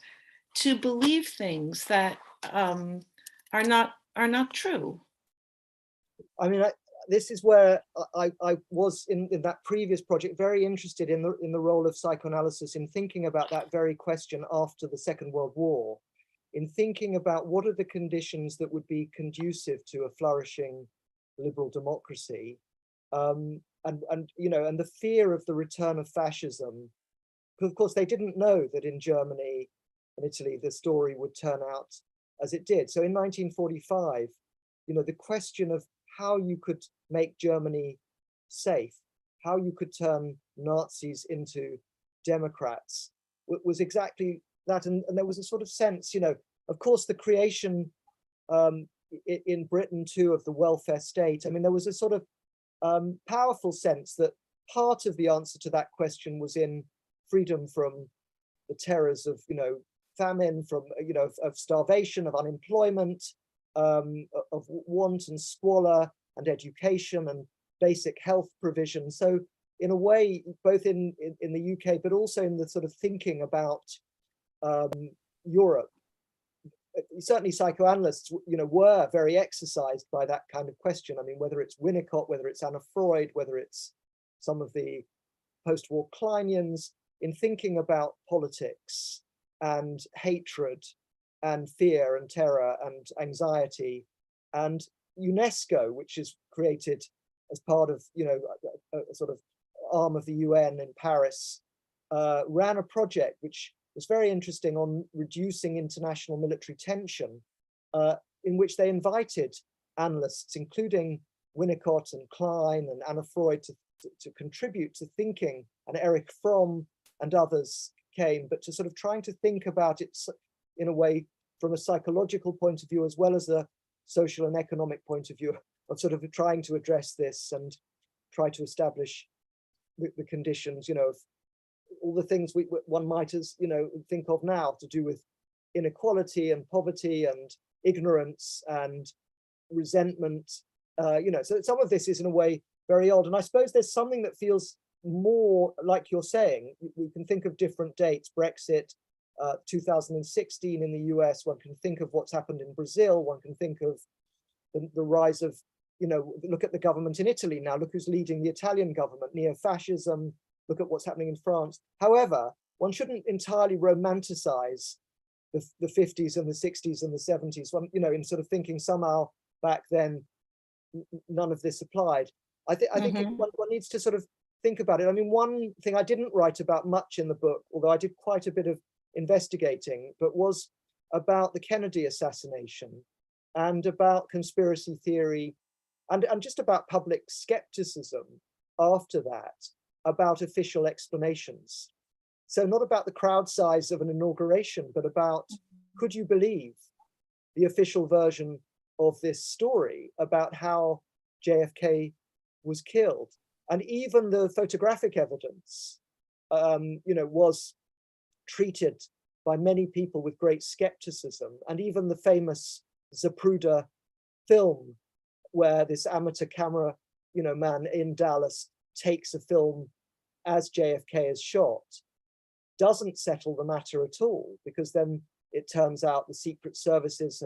to believe things that are not true? I mean, this is where I was in that previous project very interested in the role of psychoanalysis in thinking about that very question after the Second World War, in thinking about what are the conditions that would be conducive to a flourishing liberal democracy, and the fear of the return of fascism. Of course, they didn't know that in Germany and Italy the story would turn out as it did. So in 1945, the question of how you could make Germany safe, how you could turn Nazis into Democrats, was exactly that. And there was a sort of sense, of course, the creation in Britain too of the welfare state. I mean, there was a sort of powerful sense that part of the answer to that question was in freedom from the terrors of, famine, from, of starvation, of unemployment, of want and squalor, and education and basic health provision. So in a way, both in the UK, but also in the sort of thinking about Europe, certainly psychoanalysts, were very exercised by that kind of question. I mean, whether it's Winnicott, whether it's Anna Freud, whether it's some of the post-war Kleinians, in thinking about politics and hatred and fear and terror and anxiety. And UNESCO, which is created as part of, a sort of arm of the UN in Paris, ran a project which was very interesting on reducing international military tension, in which they invited analysts, including Winnicott and Klein and Anna Freud, to contribute to thinking, and Erich Fromm and others came, but to sort of trying to think about it in a way from a psychological point of view, as well as a social and economic point of view, of sort of trying to address this and try to establish the conditions, of all the things one might think of now to do with inequality and poverty and ignorance and resentment. So some of this is in a way very old. And I suppose there's something that feels more like you're saying. We can think of different dates, Brexit, 2016 in the US, one can think of what's happened in Brazil, one can think of the rise of, look at the government in Italy now, look who's leading the Italian government, neo-fascism, look at what's happening in France. However, one shouldn't entirely romanticize the 50s and the 60s and the 70s, in sort of thinking somehow back then none of this applied. I think one needs to sort of think about it. I mean, one thing I didn't write about much in the book, although I did quite a bit of investigating, but was about the Kennedy assassination and about conspiracy theory and just about public skepticism after that, about official explanations. So not about the crowd size of an inauguration, but about, could you believe the official version of this story about how JFK was killed? And even the photographic evidence, was treated by many people with great skepticism. And even the famous Zapruder film, where this amateur camera, man in Dallas takes a film as JFK is shot, doesn't settle the matter at all, because then it turns out the secret services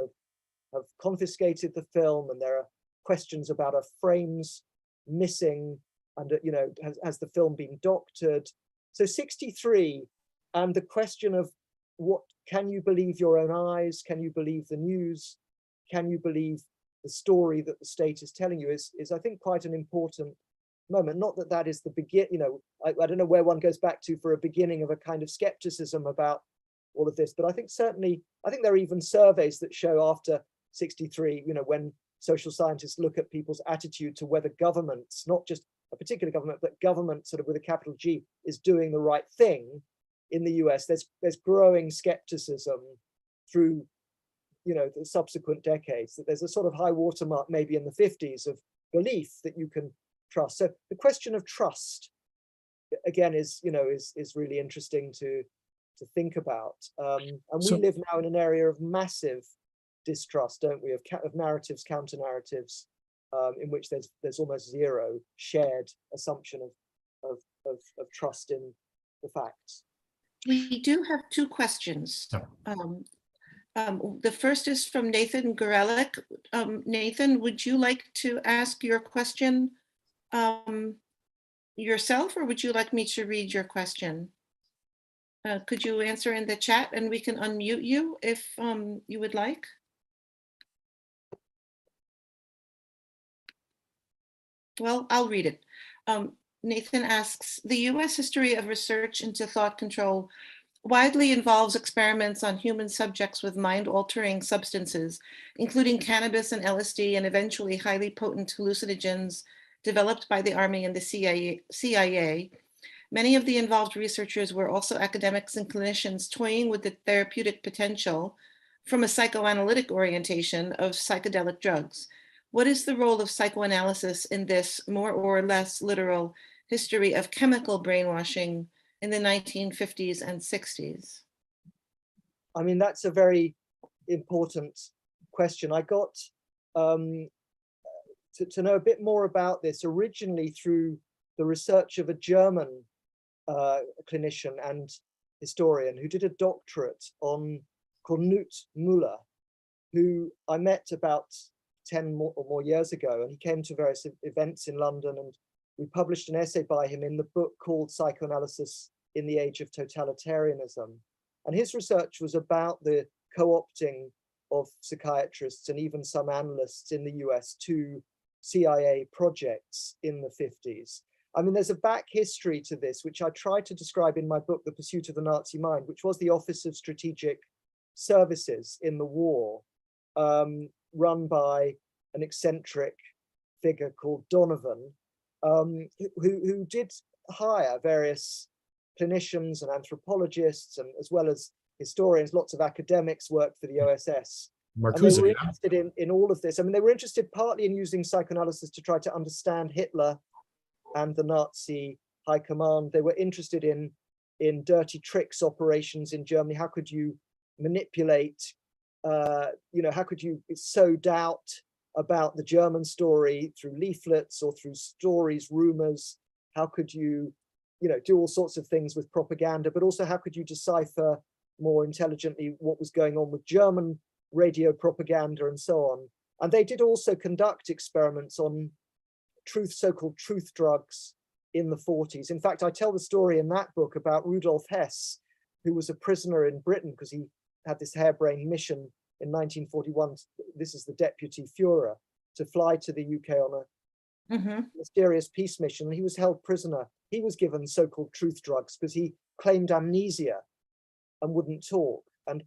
have confiscated the film, and there are questions about are frames missing, and has the film been doctored? So 63, and the question of what, can you believe your own eyes? Can you believe the news? Can you believe the story that the state is telling you is I think quite an important moment. Not that that is the begin, I don't know where one goes back to for a beginning of a kind of skepticism about all of this, but I think certainly, I think there are even surveys that show after 63, when social scientists look at people's attitude to whether governments, not just a particular government, but government sort of with a capital G, is doing the right thing in the US, there's growing skepticism through the subsequent decades, that there's a sort of high watermark maybe in the 50s of belief that you can trust. So the question of trust again is really interesting to think about, and we live now in an area of massive distrust, don't we, of narratives, counter narratives, in which there's almost zero shared assumption of trust in the facts. We do have two questions. The first is from Nathan Gorelick. Nathan, would you like to ask your question yourself, or would you like me to read your question? Could you answer in the chat, and we can unmute you if you would like? Well, I'll read it. Nathan asks, the US history of research into thought control widely involves experiments on human subjects with mind-altering substances, including cannabis and LSD, and eventually highly potent hallucinogens developed by the Army and the CIA. Many of the involved researchers were also academics and clinicians toying with the therapeutic potential from a psychoanalytic orientation of psychedelic drugs. What is the role of psychoanalysis in this more or less literal history of chemical brainwashing in the 1950s and 60s? I mean, that's a very important question. I got to know a bit more about this originally through the research of a German clinician and historian who did a doctorate on called Knut Müller, who I met about 10 or more years ago, and he came to various events in London, and we published an essay by him in the book called Psychoanalysis in the Age of Totalitarianism. And his research was about the co-opting of psychiatrists and even some analysts in the US to CIA projects in the 50s. I mean, there's a back history to this, which I tried to describe in my book, The Pursuit of the Nazi Mind, which was the Office of Strategic Services in the war, run by an eccentric figure called Donovan, who did hire various clinicians and anthropologists, and as well as historians. Lots of academics worked for the OSS. And they were interested in all of this. I mean, they were interested partly in using psychoanalysis to try to understand Hitler and the Nazi high command. They were interested in dirty tricks operations in Germany. How could you manipulate, how could you sow doubt about the German story through leaflets or through stories, rumors? How could you, do all sorts of things with propaganda, but also how could you decipher more intelligently what was going on with German radio propaganda and so on? And they did also conduct experiments on so-called truth drugs in the 40s. In fact, I tell the story in that book about Rudolf Hess, who was a prisoner in Britain because he had this harebrained mission in 1941. This is the deputy Führer, to fly to the UK on a mysterious peace mission. And he was held prisoner. He was given so-called truth drugs because he claimed amnesia and wouldn't talk. And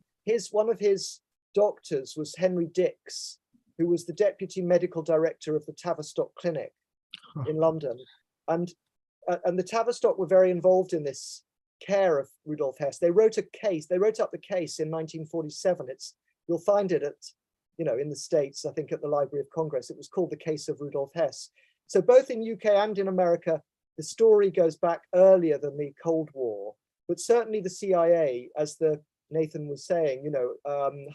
one of his doctors was Henry Dix, who was the deputy medical director of the Tavistock Clinic in London. And the Tavistock were very involved in this care of Rudolf Hess. They wrote up the case in 1947. You'll find it at, in the States, I think at the Library of Congress. It was called The Case of Rudolf Hess. So both in UK and in America, the story goes back earlier than the Cold War, but certainly the CIA, as Nathan was saying,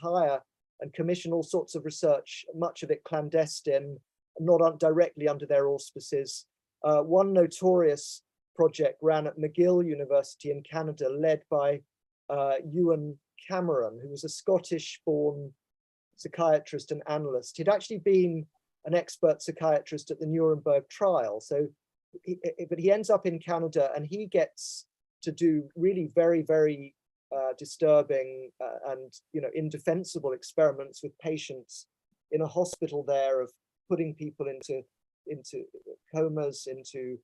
hire and commission all sorts of research, much of it clandestine, not directly under their auspices. One notorious project ran at McGill University in Canada, led by Ewan Cameron, who was a Scottish-born psychiatrist and analyst. He'd actually been an expert psychiatrist at the Nuremberg trial. So, but he ends up in Canada, and he gets to do really very, very disturbing and indefensible experiments with patients in a hospital there, of putting people into comas, into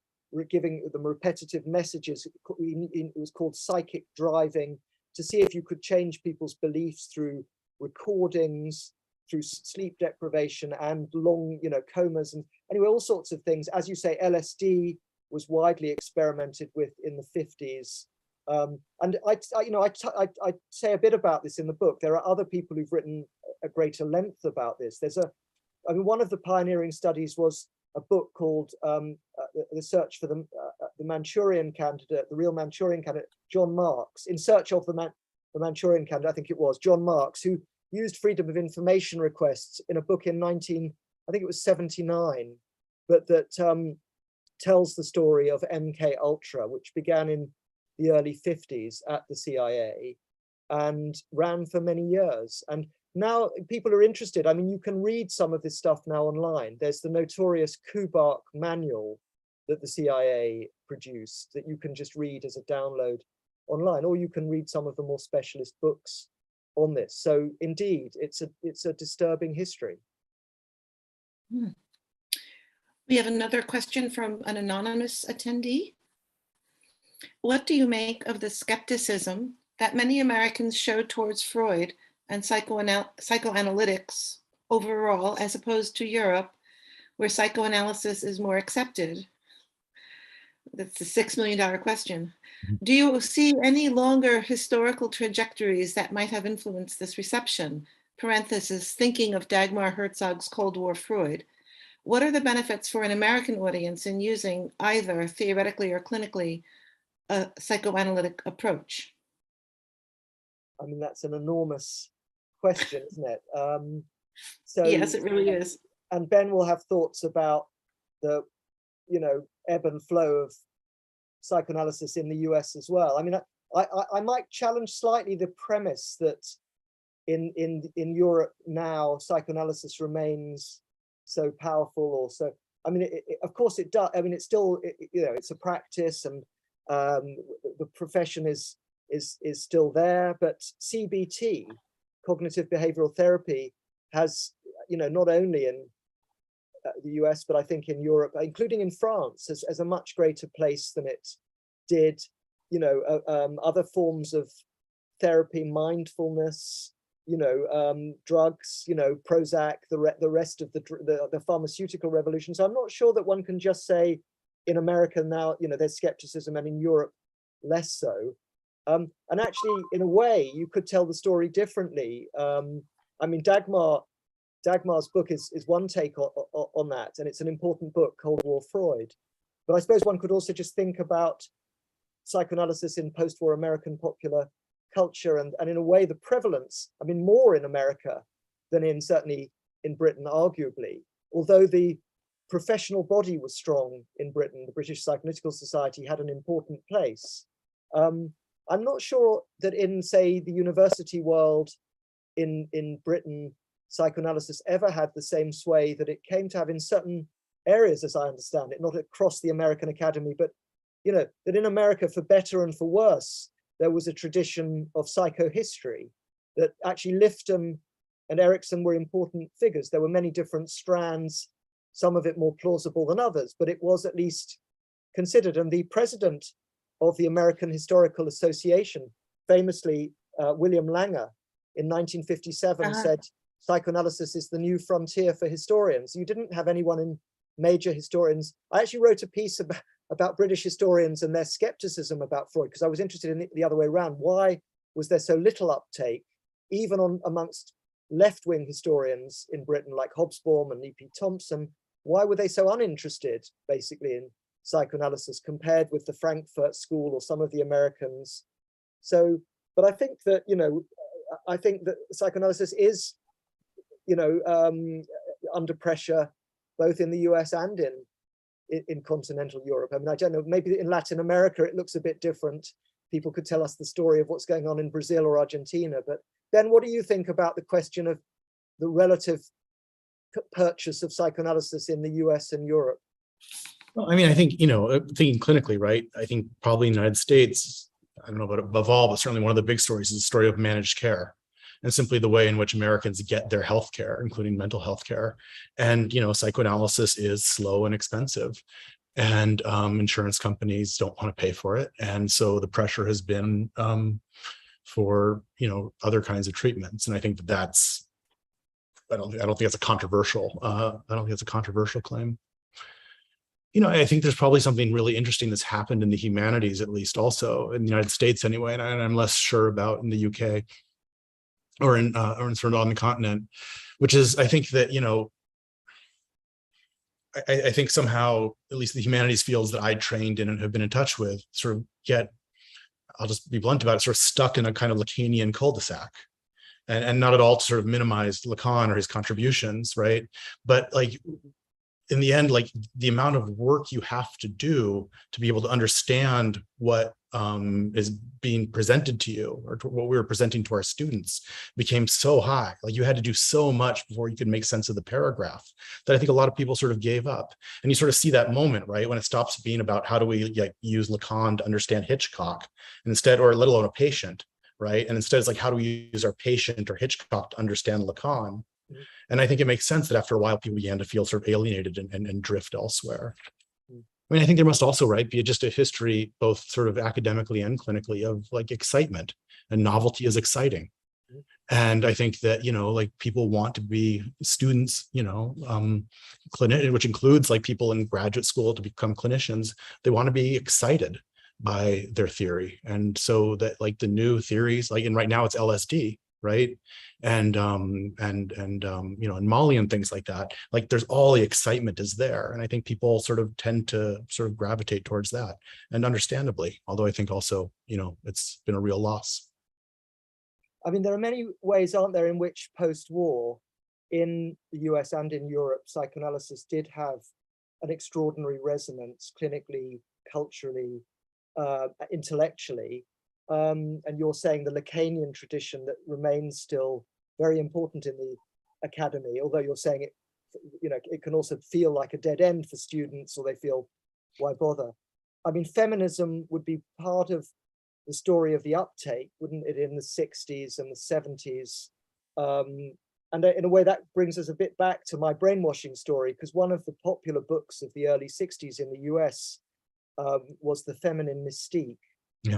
giving them repetitive messages. It was called psychic driving, to see if you could change people's beliefs through recordings, through sleep deprivation and long, comas, and anyway, all sorts of things. As you say, LSD was widely experimented with in the 50s. And I say a bit about this in the book. There are other people who've written at greater length about this. One of the pioneering studies was a book called The Search for the Manchurian Candidate, the Real Manchurian Candidate, John Marks, In Search of the Manchurian Candidate, I think it was, John Marks, who used freedom of information requests in a book in 1979, but that tells the story of MK Ultra, which began in the early 50s at the CIA and ran for many years. And now people are interested. I mean, you can read some of this stuff now online. There's the notorious Kubark manual that the CIA produced that you can just read as a download online, or you can read some of the more specialist books on this. So indeed, it's a disturbing history. We have another question from an anonymous attendee. What do you make of the skepticism that many Americans show towards Freud and psychoanalytics overall, as opposed to Europe, where psychoanalysis is more accepted? That's the $6 million question. Do you see any longer historical trajectories that might have influenced this reception? Parenthesis, thinking of Dagmar Herzog's Cold War Freud. What are the benefits for an American audience in using either theoretically or clinically a psychoanalytic approach? I mean, that's an enormous question, isn't it? So yes, it really is. And Ben will have thoughts about the, ebb and flow of psychoanalysis in the US as well. I mean, I might challenge slightly the premise that in Europe now psychoanalysis remains so powerful, or so. I mean, of course it does. I mean, it's still, it's a practice, and the profession is still there. But CBT, cognitive behavioral therapy, has, not only in the US, but I think in Europe, including in France, as a much greater place than it did, other forms of therapy, mindfulness, drugs, Prozac, the rest of the pharmaceutical revolution. So I'm not sure that one can just say in America now, there's skepticism, and in Europe less so. And actually, in a way, you could tell the story differently. I mean, Dagmar's book is one take on that, and it's an important book, Cold War Freud. But I suppose one could also just think about psychoanalysis in post-war American popular culture, and in a way the prevalence, I mean, more in America than certainly in Britain, arguably, although the professional body was strong in Britain. The British Psychoanalytical Society had an important place. I'm not sure that in, say, the university world in Britain, psychoanalysis ever had the same sway that it came to have in certain areas, as I understand it, not across the American academy, but, that in America, for better and for worse, there was a tradition of psychohistory, that actually Lifton and Erickson were important figures. There were many different strands, some of it more plausible than others, but it was at least considered. And the president of the American Historical Association, famously William Langer, in 1957 said, psychoanalysis is the new frontier for historians. You didn't have anyone in major historians. I actually wrote a piece about British historians and their skepticism about Freud, because I was interested in it the other way around. Why was there so little uptake, even amongst left-wing historians in Britain, like Hobsbawm and E.P. Thompson? Why were they so uninterested, basically, in psychoanalysis compared with the Frankfurt School or some of the Americans? So, but I think that, I think that psychoanalysis is, under pressure, both in the US and in continental Europe. I mean, I don't know, maybe in Latin America it looks a bit different. People could tell us the story of what's going on in Brazil or Argentina. But Ben, what do you think about the question of the relative purchase of psychoanalysis in the US and Europe? Well, I mean, I think, thinking clinically, right? I think probably in the United States, I don't know about above all, but certainly one of the big stories is the story of managed care and simply the way in which Americans get their health care, including mental health care. And, psychoanalysis is slow and expensive. And insurance companies don't want to pay for it. And so the pressure has been for, other kinds of treatments. And I think that's, I don't think that's a controversial, I don't think it's a controversial claim. I think there's probably something really interesting that's happened in the humanities, at least also in the United States anyway, and I'm less sure about in the UK or in sort of on the continent, which is, I think that, I think somehow, at least the humanities fields that I trained in and have been in touch with sort of get, I'll just be blunt about it, sort of stuck in a kind of Lacanian cul-de-sac. And not at all to sort of minimize Lacan or his contributions, right? But like, in the end, like the amount of work you have to do to be able to understand what is being presented to you, or what we were presenting to our students, became so high. Like you had to do so much before you could make sense of the paragraph, that I think a lot of people sort of gave up. And you sort of see that moment, right, when it stops being about how do we use Lacan to understand Hitchcock, and instead, or let alone a patient, right? And instead it's like, how do we use our patient or Hitchcock to understand Lacan? And I think it makes sense that after a while, people began to feel sort of alienated and drift elsewhere. I mean, I think there must also, right, be just a history, both sort of academically and clinically, of like excitement, and novelty is exciting. And I think that, like people want to be students, which includes like people in graduate school to become clinicians. They want to be excited by their theory. And so that like the new theories, like, and right now it's LSD, right? And Molly and things like that, like there's all the excitement is there. And I think people sort of tend to sort of gravitate towards that, and understandably, although I think also, it's been a real loss. I mean, there are many ways, aren't there, in which post-war in the US and in Europe, psychoanalysis did have an extraordinary resonance clinically, culturally, intellectually. And you're saying the Lacanian tradition that remains still very important in the academy, although you're saying it, it can also feel like a dead end for students, or they feel, why bother? I mean, feminism would be part of the story of the uptake, wouldn't it, in the 60s and the 70s? And in a way that brings us a bit back to my brainwashing story, because one of the popular books of the early 60s in the US was The Feminine Mystique,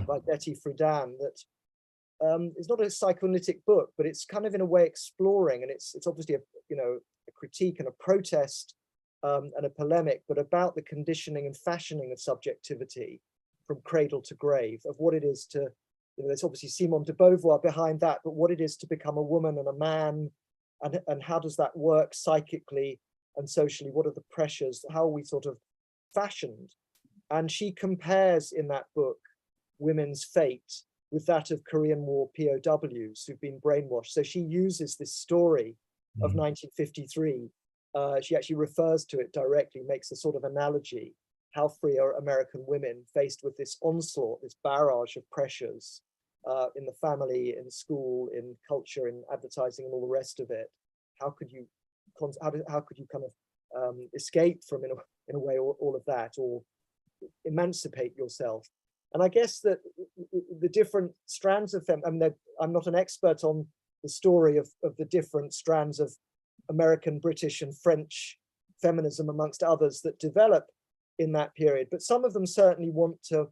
by Betty Friedan, that is not a psychoanalytic book, but it's kind of in a way exploring, and it's obviously a critique and a protest and a polemic, but about the conditioning and fashioning of subjectivity from cradle to grave, of what it is to, there's obviously Simone de Beauvoir behind that, but what it is to become a woman and a man, and how does that work psychically and socially? What are the pressures? How are we sort of fashioned? And she compares in that book women's fate with that of Korean War POWs who've been brainwashed. So she uses this story of 1953. She actually refers to it directly, makes a sort of analogy. How free are American women faced with this onslaught, this barrage of pressures in the family, in school, in culture, in advertising, and all the rest of it? How could you kind of escape from, in a way, all of that, or emancipate yourself? And I guess that the different strands of I'm not an expert on the story of the different strands of American, British, and French feminism, amongst others, that develop in that period. But some of them certainly want to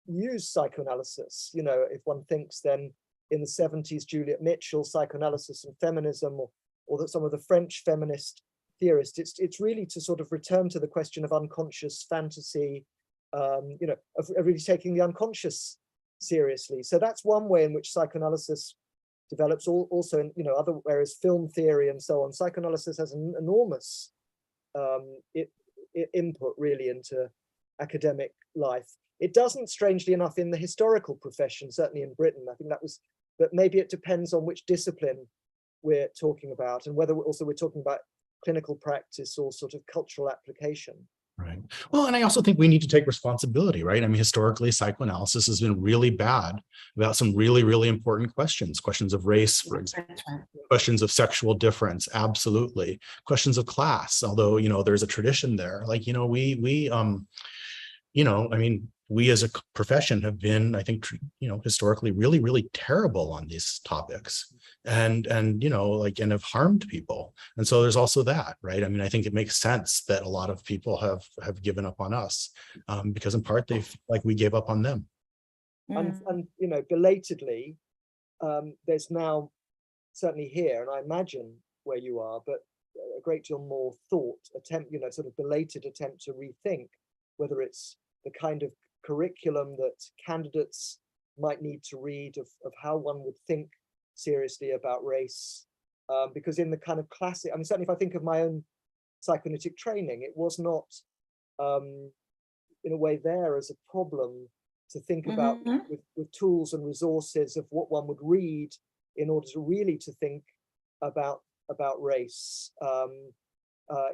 use psychoanalysis. If one thinks then in the 70s, Juliet Mitchell, psychoanalysis and feminism, or that some of the French feminist theorists, it's really to sort of return to the question of unconscious fantasy, of really taking the unconscious seriously. So that's one way in which psychoanalysis develops. Also in other areas, film theory and so on. Psychoanalysis has an enormous input really into academic life. It doesn't, strangely enough, in the historical profession, certainly in Britain. I think that was, but maybe it depends on which discipline we're talking about, and whether we're talking about clinical practice or sort of cultural application. Right. Well, and I also think we need to take responsibility, right? I mean, historically, psychoanalysis has been really bad about some really, really important questions of race, for example, That's right. questions of sexual difference, absolutely, questions of class, although, there's a tradition there. Like, I mean, we as a profession have been, I think, historically really, really terrible on these topics and have harmed people. And so there's also that, right? I mean, I think it makes sense that a lot of people have given up on us because in part they feel like we gave up on them. And belatedly, there's now, certainly here, and I imagine where you are, but a great deal more sort of belated attempt to rethink whether it's the kind of curriculum that candidates might need to read of how one would think seriously about race. Because in the kind of classic, I mean, certainly if I think of my own psychoanalytic training, it was not in a way there as a problem to think about with tools and resources of what one would read in order to really to think about race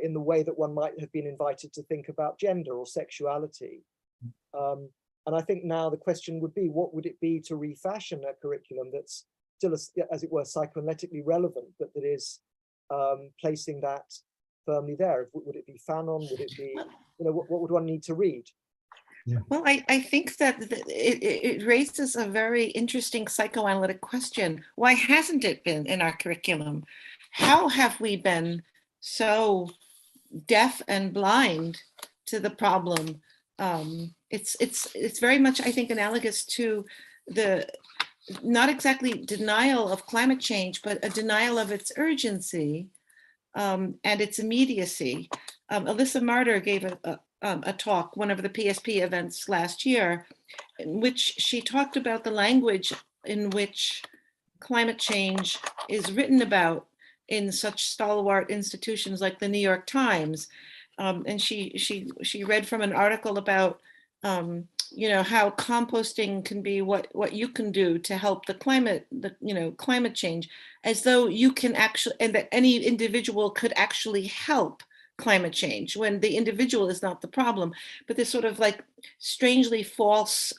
in the way that one might have been invited to think about gender or sexuality. And I think now the question would be, what would it be to refashion a curriculum that's still, as it were, psychoanalytically relevant, but that is placing that firmly there? Would it be Fanon? Would it be, what would one need to read? Yeah. Well, I think that it raises a very interesting psychoanalytic question. Why hasn't it been in our curriculum? How have we been so deaf and blind to the problem? It's very much, I think, analogous to the not exactly denial of climate change, but a denial of its urgency and its immediacy. Alyssa Marder gave a talk, one of the PSP events last year, in which she talked about the language in which climate change is written about in such stalwart institutions like the New York Times. And she read from an article about how composting can be what you can do to help the climate change, as though you can actually, and that any individual could actually help climate change when the individual is not the problem. But this sort of like strangely false,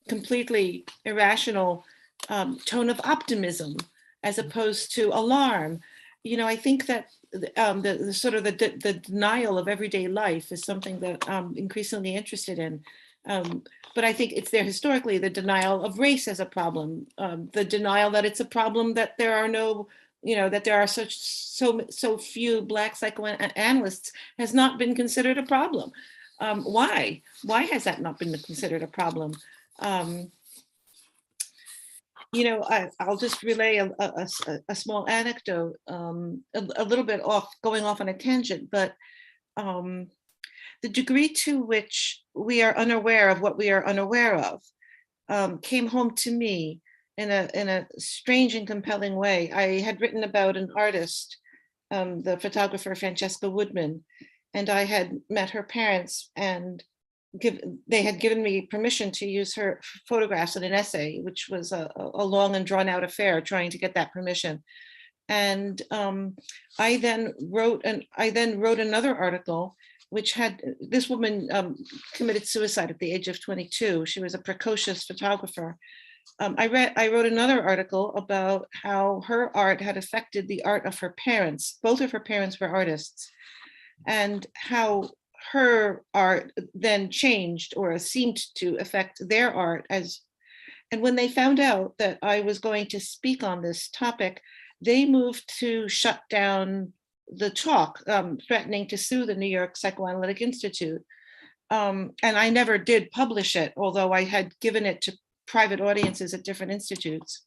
completely irrational tone of optimism as opposed to alarm. I think that the sort of the denial of everyday life is something that I'm increasingly interested in. But I think it's there historically, the denial of race as a problem, the denial that it's a problem that there are no, that there are so few Black psychoanalysts has not been considered a problem. Why has that not been considered a problem? I'll just relay a small anecdote, a little bit going off on a tangent, but the degree to which we are unaware of what we are unaware of came home to me in a strange and compelling way. I had written about an artist, the photographer Francesca Woodman, and I had met her parents, and they had given me permission to use her photographs in an essay, which was a long and drawn out affair trying to get that permission. And I then wrote another article, which had this woman committed suicide at the age of 22. She was a precocious photographer. I wrote another article about how her art had affected the art of her parents. Both of her parents were artists, and how her art then changed or seemed to affect their art. And when they found out that I was going to speak on this topic, they moved to shut down the talk, threatening to sue the New York Psychoanalytic Institute. And I never did publish it, although I had given it to private audiences at different institutes.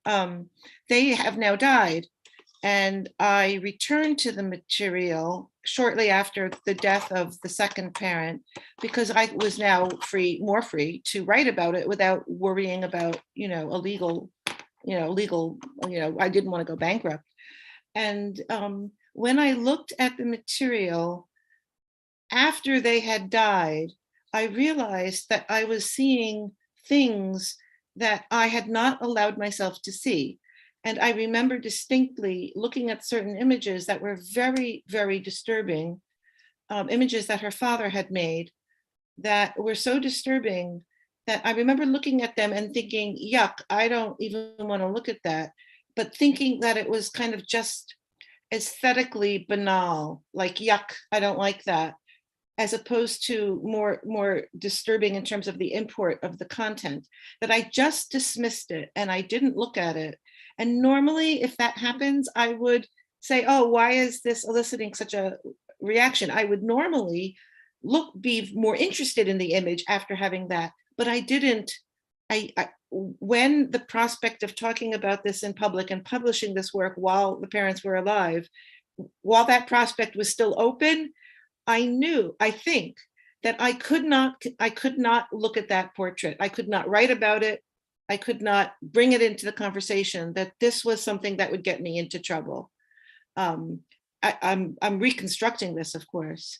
They have now died. And I returned to the material shortly after the death of the second parent, because I was now more free to write about it without worrying about, legal, I didn't want to go bankrupt. And when I looked at the material after they had died, I realized that I was seeing things that I had not allowed myself to see. And I remember distinctly looking at certain images that were very, very disturbing, images that her father had made that were so disturbing that I remember looking at them and thinking, yuck, I don't even want to look at that. But thinking that it was kind of just aesthetically banal, like, yuck, I don't like that, as opposed to more disturbing in terms of the import of the content, that I just dismissed it and I didn't look at it. And normally, if that happens, I would say, oh, why is this eliciting such a reaction? I would normally be more interested in the image after having that, but I didn't. When the prospect of talking about this in public and publishing this work while the parents were alive, while that prospect was still open, I think that I could not look at that portrait. I could not write about it. I could not bring it into the conversation, that this was something that would get me into trouble. I'm reconstructing this, of course,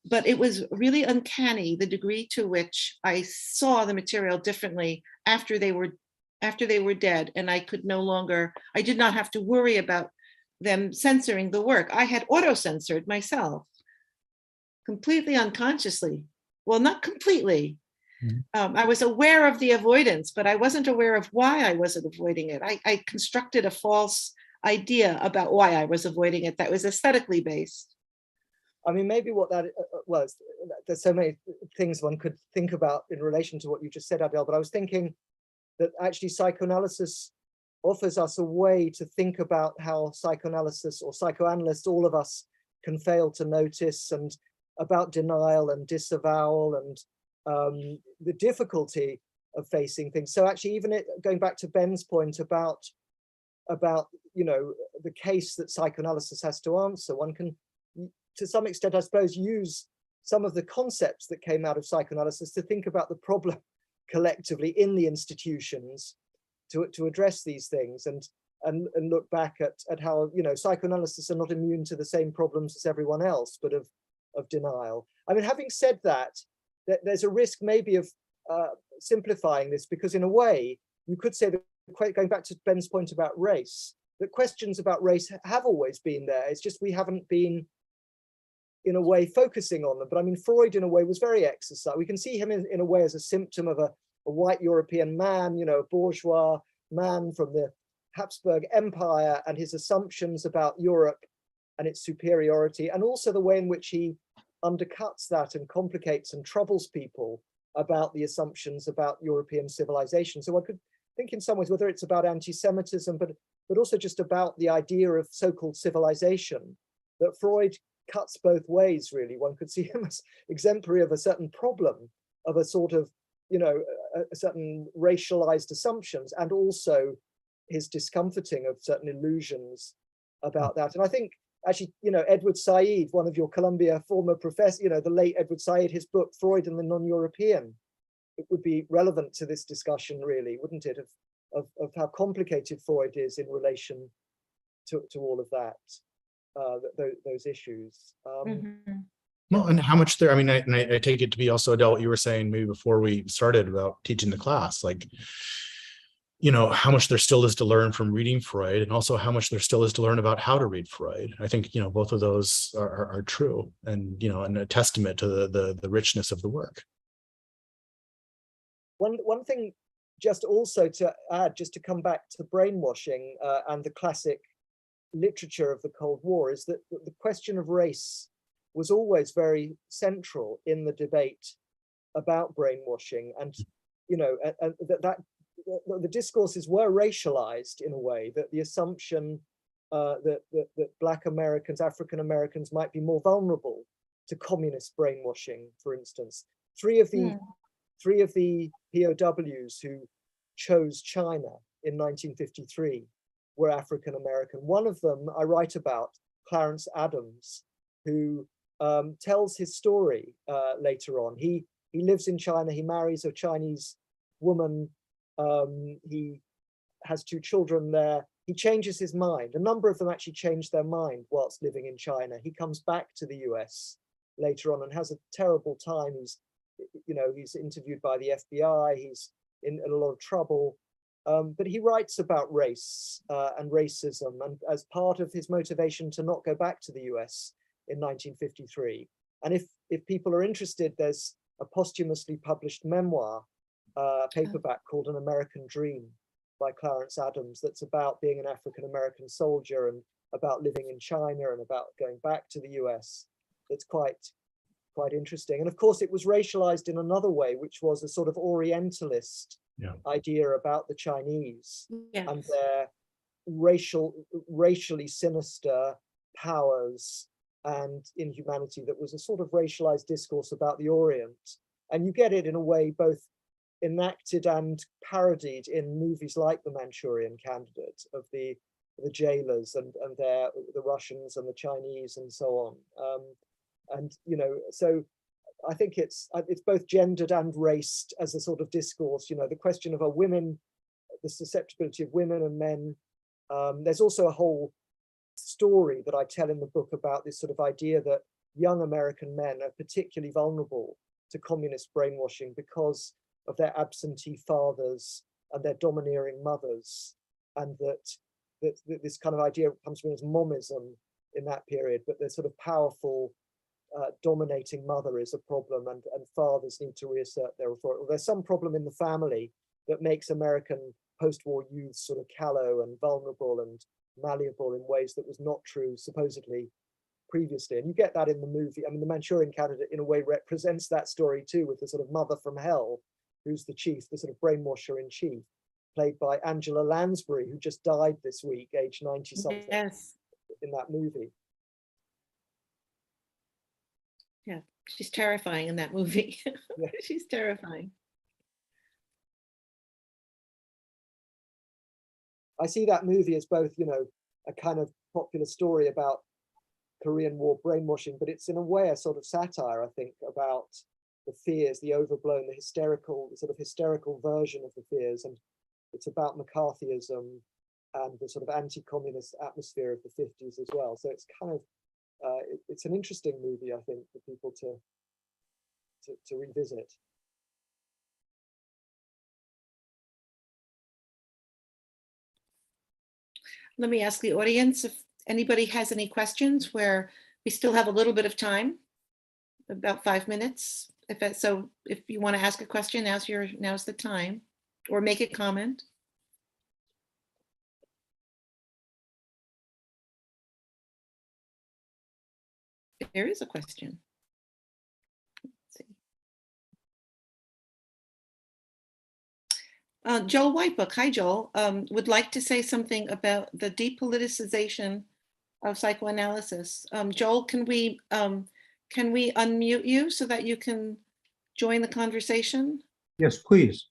but it was really uncanny the degree to which I saw the material differently after they were dead, and I did not have to worry about them censoring the work. I had auto-censored myself, completely unconsciously. Well, not completely. I was aware of the avoidance, but I wasn't aware of why I wasn't avoiding it. I constructed a false idea about why I was avoiding it that was aesthetically based. I mean, maybe what that was, there's so many things one could think about in relation to what you just said, Adele, but I was thinking that actually psychoanalysis offers us a way to think about how psychoanalysis or psychoanalysts, all of us, can fail to notice, and about denial and disavowal and the difficulty of facing things. So actually, even going back to Ben's point about the case that psychoanalysis has to answer, one can, to some extent, I suppose, use some of the concepts that came out of psychoanalysis to think about the problem collectively in the institutions to address these things, and look back at how psychoanalysts are not immune to the same problems as everyone else, but of denial. I mean, having said that, there's a risk maybe of simplifying this, because in a way you could say that, going back to Ben's point about race, that questions about race have always been there. It's just we haven't been, in a way, focusing on them. But I mean, Freud, in a way, was very exercised. We can see him in a way as a symptom of a white European man, a bourgeois man from the Habsburg Empire, and his assumptions about Europe and its superiority, and also the way in which he undercuts that and complicates and troubles people about the assumptions about European civilization. So one could think in some ways, whether it's about anti-Semitism, but also just about the idea of so-called civilization, that Freud cuts both ways, really. One could see him as exemplary of a certain problem, of a sort of, a certain racialized assumptions, and also his discomforting of certain illusions about that. And I think, actually, Edward Said, one of your Columbia former professors, the late Edward Said, his book, Freud and the Non-European, it would be relevant to this discussion, really, wouldn't it, of how complicated Freud is in relation to all of that, those issues. Well, and how much there, I mean, I take it to be also, Adele, what you were saying maybe before we started about teaching the class, like, how much there still is to learn from reading Freud, and also how much there still is to learn about how to read Freud. I think, both of those are true, and, and a testament to the richness of the work. One thing, just also to add, just to come back to brainwashing and the classic literature of the Cold War, is that the question of race was always very central in the debate about brainwashing, and that the discourses were racialized in a way, that the assumption that Black Americans, African Americans might be more vulnerable to communist brainwashing, for instance. Three of the POWs who chose China in 1953 were African American. One of them I write about, Clarence Adams, who tells his story later on. He lives in China. He marries a Chinese woman. He has 2 children there. He changes his mind. A number of them actually change their mind whilst living in China. He comes back to the US later on and has a terrible time. He's interviewed by the FBI. He's in a lot of trouble. But he writes about race and racism, and as part of his motivation to not go back to the US in 1953. And if people are interested, there's a posthumously published memoir, paperback called An American Dream by Clarence Adams, that's about being an African-American soldier and about living in China and about going back to the US. It's quite interesting. And of course, it was racialized in another way, which was a sort of Orientalist idea about the Chinese and their racially sinister powers and inhumanity, that was a sort of racialized discourse about the Orient. And you get it in a way both enacted and parodied in movies like The Manchurian Candidate, of the jailers and the Russians and the Chinese and so on. And you know, so I think it's both gendered and raced as a sort of discourse. You know, the question of women, the susceptibility of women and men. There's also a whole story that I tell in the book about this sort of idea that young American men are particularly vulnerable to communist brainwashing because of their absentee fathers and their domineering mothers, and that this kind of idea comes from as momism in that period, but the sort of powerful dominating mother is a problem, and fathers need to reassert their authority. Well, there's some problem in the family that makes American post-war youth sort of callow and vulnerable and malleable in ways that was not true supposedly previously. And you get that in the movie. I mean, The Manchurian Candidate in a way represents that story too, with the sort of mother from hell, who's the chief, the sort of brainwasher in chief, played by Angela Lansbury, who just died this week, age 90 something, in that movie. Yeah, she's terrifying in that movie. She's terrifying. I see that movie as both, you know, a kind of popular story about Korean War brainwashing, but it's in a way a sort of satire, I think, about the fears, the overblown, the sort of hysterical version of the fears. And it's about McCarthyism and the sort of anti-communist atmosphere of the 50s as well. So it's kind of, it's an interesting movie, I think, for people to revisit. Let me ask the audience if anybody has any questions, where we still have a little bit of time, about 5 minutes. So if you want to ask a question, now's the time, or make a comment. There is a question. Joel Whitebook, hi Joel, would like to say something about the depoliticization of psychoanalysis. Joel, can we unmute you so that you can join the conversation? Yes, please.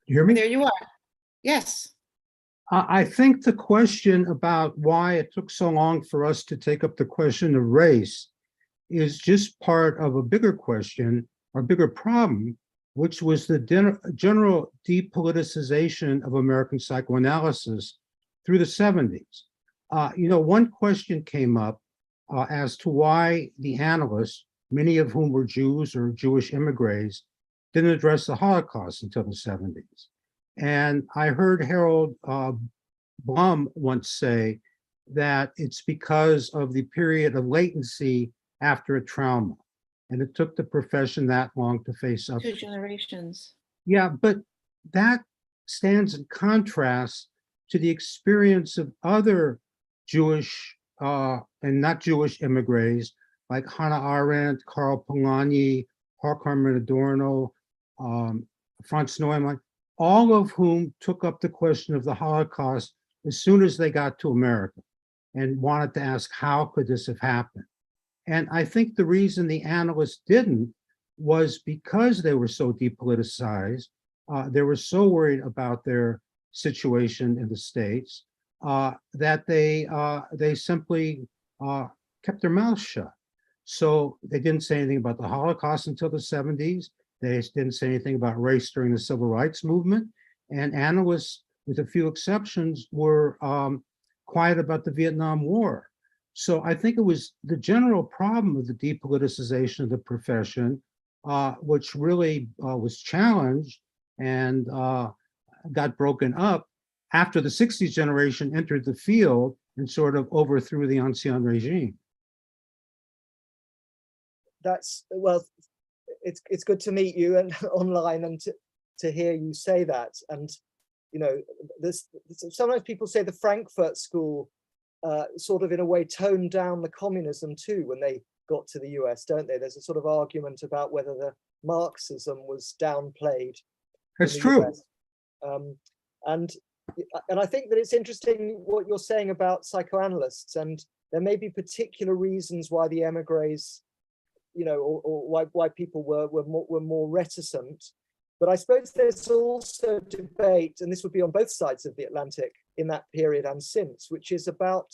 You hear me? There you are. Yes. I think the question about why it took so long for us to take up the question of race is just part of a bigger question, or bigger problem, which was the general depoliticization of American psychoanalysis through the 70s. You know, one question came up as to why the analysts, many of whom were Jews or Jewish immigrants, didn't address the Holocaust until the 70s. And I heard Harold Blum once say that it's because of the period of latency after a trauma. And it took the profession that long to face up. 2 generations. Yeah, but that stands in contrast to the experience of other Jewish and not Jewish immigrants like Hannah Arendt, Karl Polanyi, Horkheimer Adorno, Franz Neumann, all of whom took up the question of the Holocaust as soon as they got to America and wanted to ask, how could this have happened? And I think the reason the analysts didn't was because they were so depoliticized. They were so worried about their situation in the States that they simply kept their mouths shut. So they didn't say anything about the Holocaust until the 70s. They didn't say anything about race during the Civil Rights Movement. And analysts, with a few exceptions, were quiet about the Vietnam War. So I think it was the general problem of the depoliticization of the profession, which really was challenged and got broken up after the 60s generation entered the field and sort of overthrew the ancien regime. that's, well, it's good to meet you and online, and to hear you say that. And you know, this, sometimes people say the Frankfurt School sort of in a way toned down the communism too when they got to the US, don't they? There's a sort of argument about whether the Marxism was downplayed. That's true. And I think that it's interesting what you're saying about psychoanalysts, and there may be particular reasons why the emigres, you know, or why people were more reticent. But I suppose there's also debate, and this would be on both sides of the Atlantic in that period and since, which is about,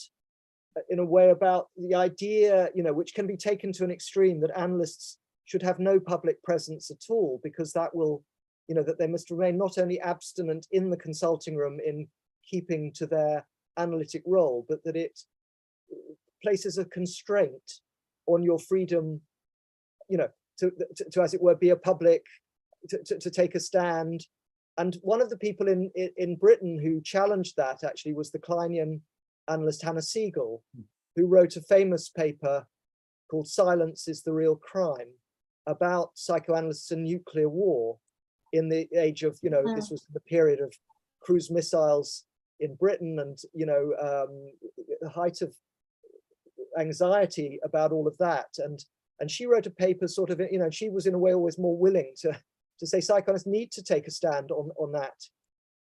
in a way, about the idea, you know, which can be taken to an extreme, that analysts should have no public presence at all, because that will, you know, that they must remain not only abstinent in the consulting room in keeping to their analytic role, but that it places a constraint on your freedom, you know, to as it were, be a public, to take a stand. And one of the people in Britain who challenged that actually was the Kleinian analyst Hannah Siegel, who wrote a famous paper called Silence is the Real Crime, about psychoanalysts and nuclear war in the age of, you know, this was the period of cruise missiles in Britain, and, you know, the height of anxiety about all of that. And she wrote a paper sort of, you know, she was in a way always more willing to say psychoanalysts need to take a stand on that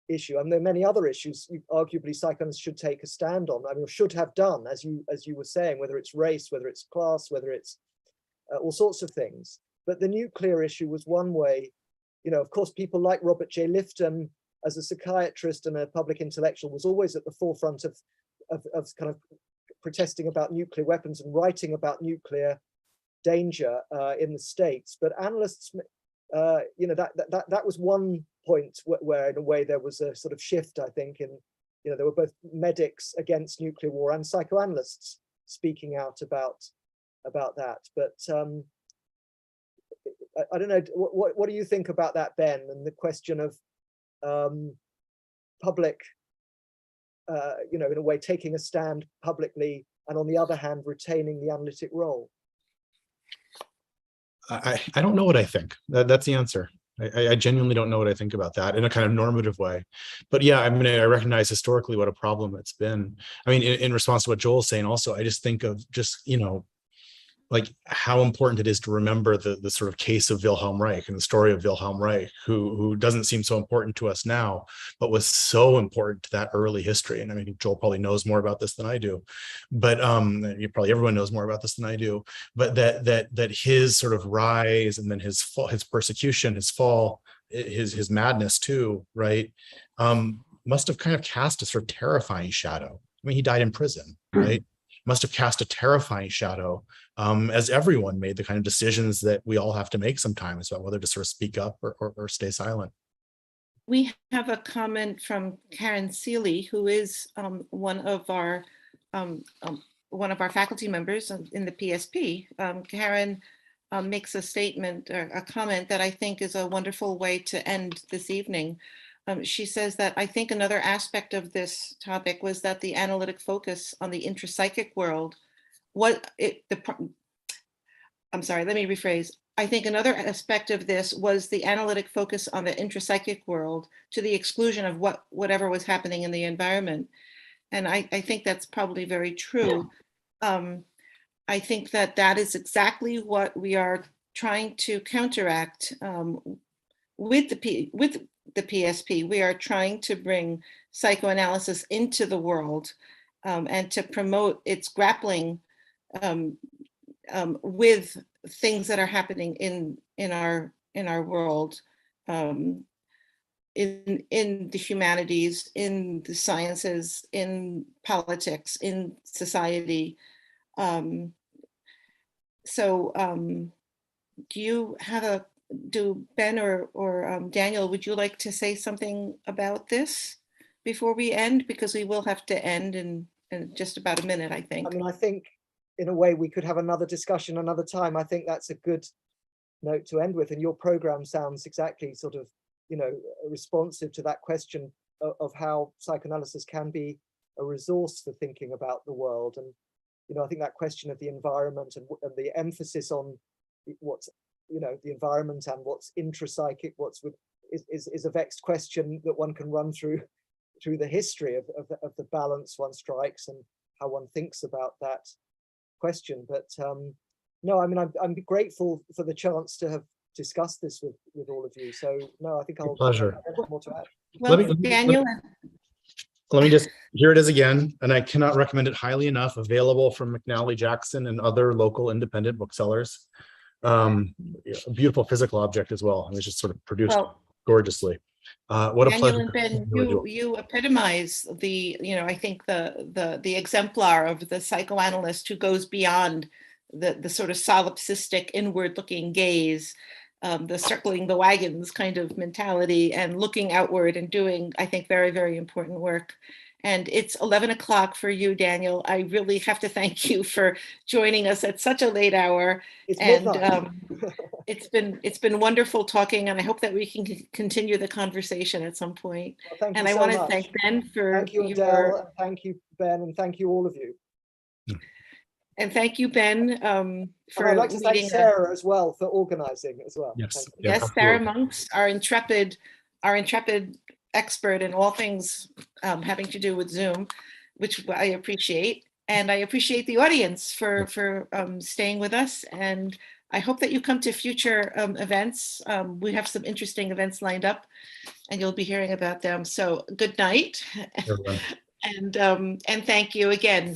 issue. And there are many other issues arguably psychoanalysts should take a stand on, I mean, should have done, as you were saying, whether it's race, whether it's class, whether it's all sorts of things. But the nuclear issue was one way, you know, of course, people like Robert J. Lifton, as a psychiatrist and a public intellectual, was always at the forefront of kind of protesting about nuclear weapons and writing about nuclear danger in the States. But analysts, you know, that was one point where in a way there was a sort of shift, I think, in, you know, there were both medics against nuclear war and psychoanalysts speaking out about that. But I don't know, what do you think about that, Ben, and the question of public, you know, in a way taking a stand publicly, and on the other hand retaining the analytic role? I don't know what I think. That's the answer. I genuinely don't know what I think about that in a kind of normative way. But yeah, I mean, I recognize historically what a problem it's been. I mean, in response to what Joel's saying also, I just think of just, you know, like how important it is to remember the sort of case of Wilhelm Reich and the story of Wilhelm Reich, who doesn't seem so important to us now, but was so important to that early history. And I mean, Joel probably knows more about this than I do, but probably everyone knows more about this than I do. But that his sort of rise, and then his fall, his persecution, his fall, his madness too, right, must have kind of cast a sort of terrifying shadow. I mean, he died in prison, right? Must have cast a terrifying shadow, as everyone made the kind of decisions that we all have to make sometimes about whether to sort of speak up or stay silent. We have a comment from Karen Seeley, who is one of our faculty members in the PSP. Karen makes a statement, or a comment, that I think is a wonderful way to end this evening. She says that, I think another aspect of this topic was that the analytic focus on the intrapsychic world, I'm sorry, let me rephrase. I think another aspect of this was the analytic focus on the intrapsychic world to the exclusion of whatever was happening in the environment. And I think that's probably very true. I think that is exactly what we are trying to counteract with the PSP. We are trying to bring psychoanalysis into the world and to promote its grappling with things that are happening in our world, in the humanities, in the sciences, in politics, in society. Do Ben or Daniel, would you like to say something about this before we end? Because we will have to end in just about a minute, I think. I mean, I think in a way we could have another discussion another time. I think that's a good note to end with. And your program sounds exactly sort of, you know, responsive to that question of how psychoanalysis can be a resource for thinking about the world. And, you know, I think that question of the environment and the emphasis on what's, you know, the environment and what's intrapsychic, what's with is a vexed question that one can run through the history of the balance one strikes and how one thinks about that question. But no, I mean, I'm grateful for the chance to have discussed this with all of you. So no, I think I'll Pleasure. I don't have more to add. Well, Let me- Daniel, Let me just, here it is again, and I cannot recommend it highly enough, available from McNally Jackson and other local independent booksellers. A beautiful physical object as well. It was just sort of produced well, gorgeously. What a Daniel pleasure. and Ben, you epitomize the, you know, I think the exemplar of the psychoanalyst who goes beyond the sort of solipsistic inward-looking gaze, the circling the wagons kind of mentality, and looking outward and doing, I think, very, very important work. And it's 11 o'clock for you, Daniel. I really have to thank you for joining us at such a late hour. It's And midnight. it's been wonderful talking, and I hope that we can continue the conversation at some point. Well, thank And you I so want to much. thank Ben for Thank you, Adele, your, and thank you, Ben, and thank you, all of you. and thank you, Ben, And for I'd like to thank leading Sarah as well for organizing as well. Yes. Thank you. Yeah, Yes, Sarah absolutely. Monks, our intrepid expert in all things having to do with Zoom, which I appreciate. And I appreciate the audience for staying with us. And I hope that you come to future events. We have some interesting events lined up, and you'll be hearing about them. So good night. Everyone. And thank you again.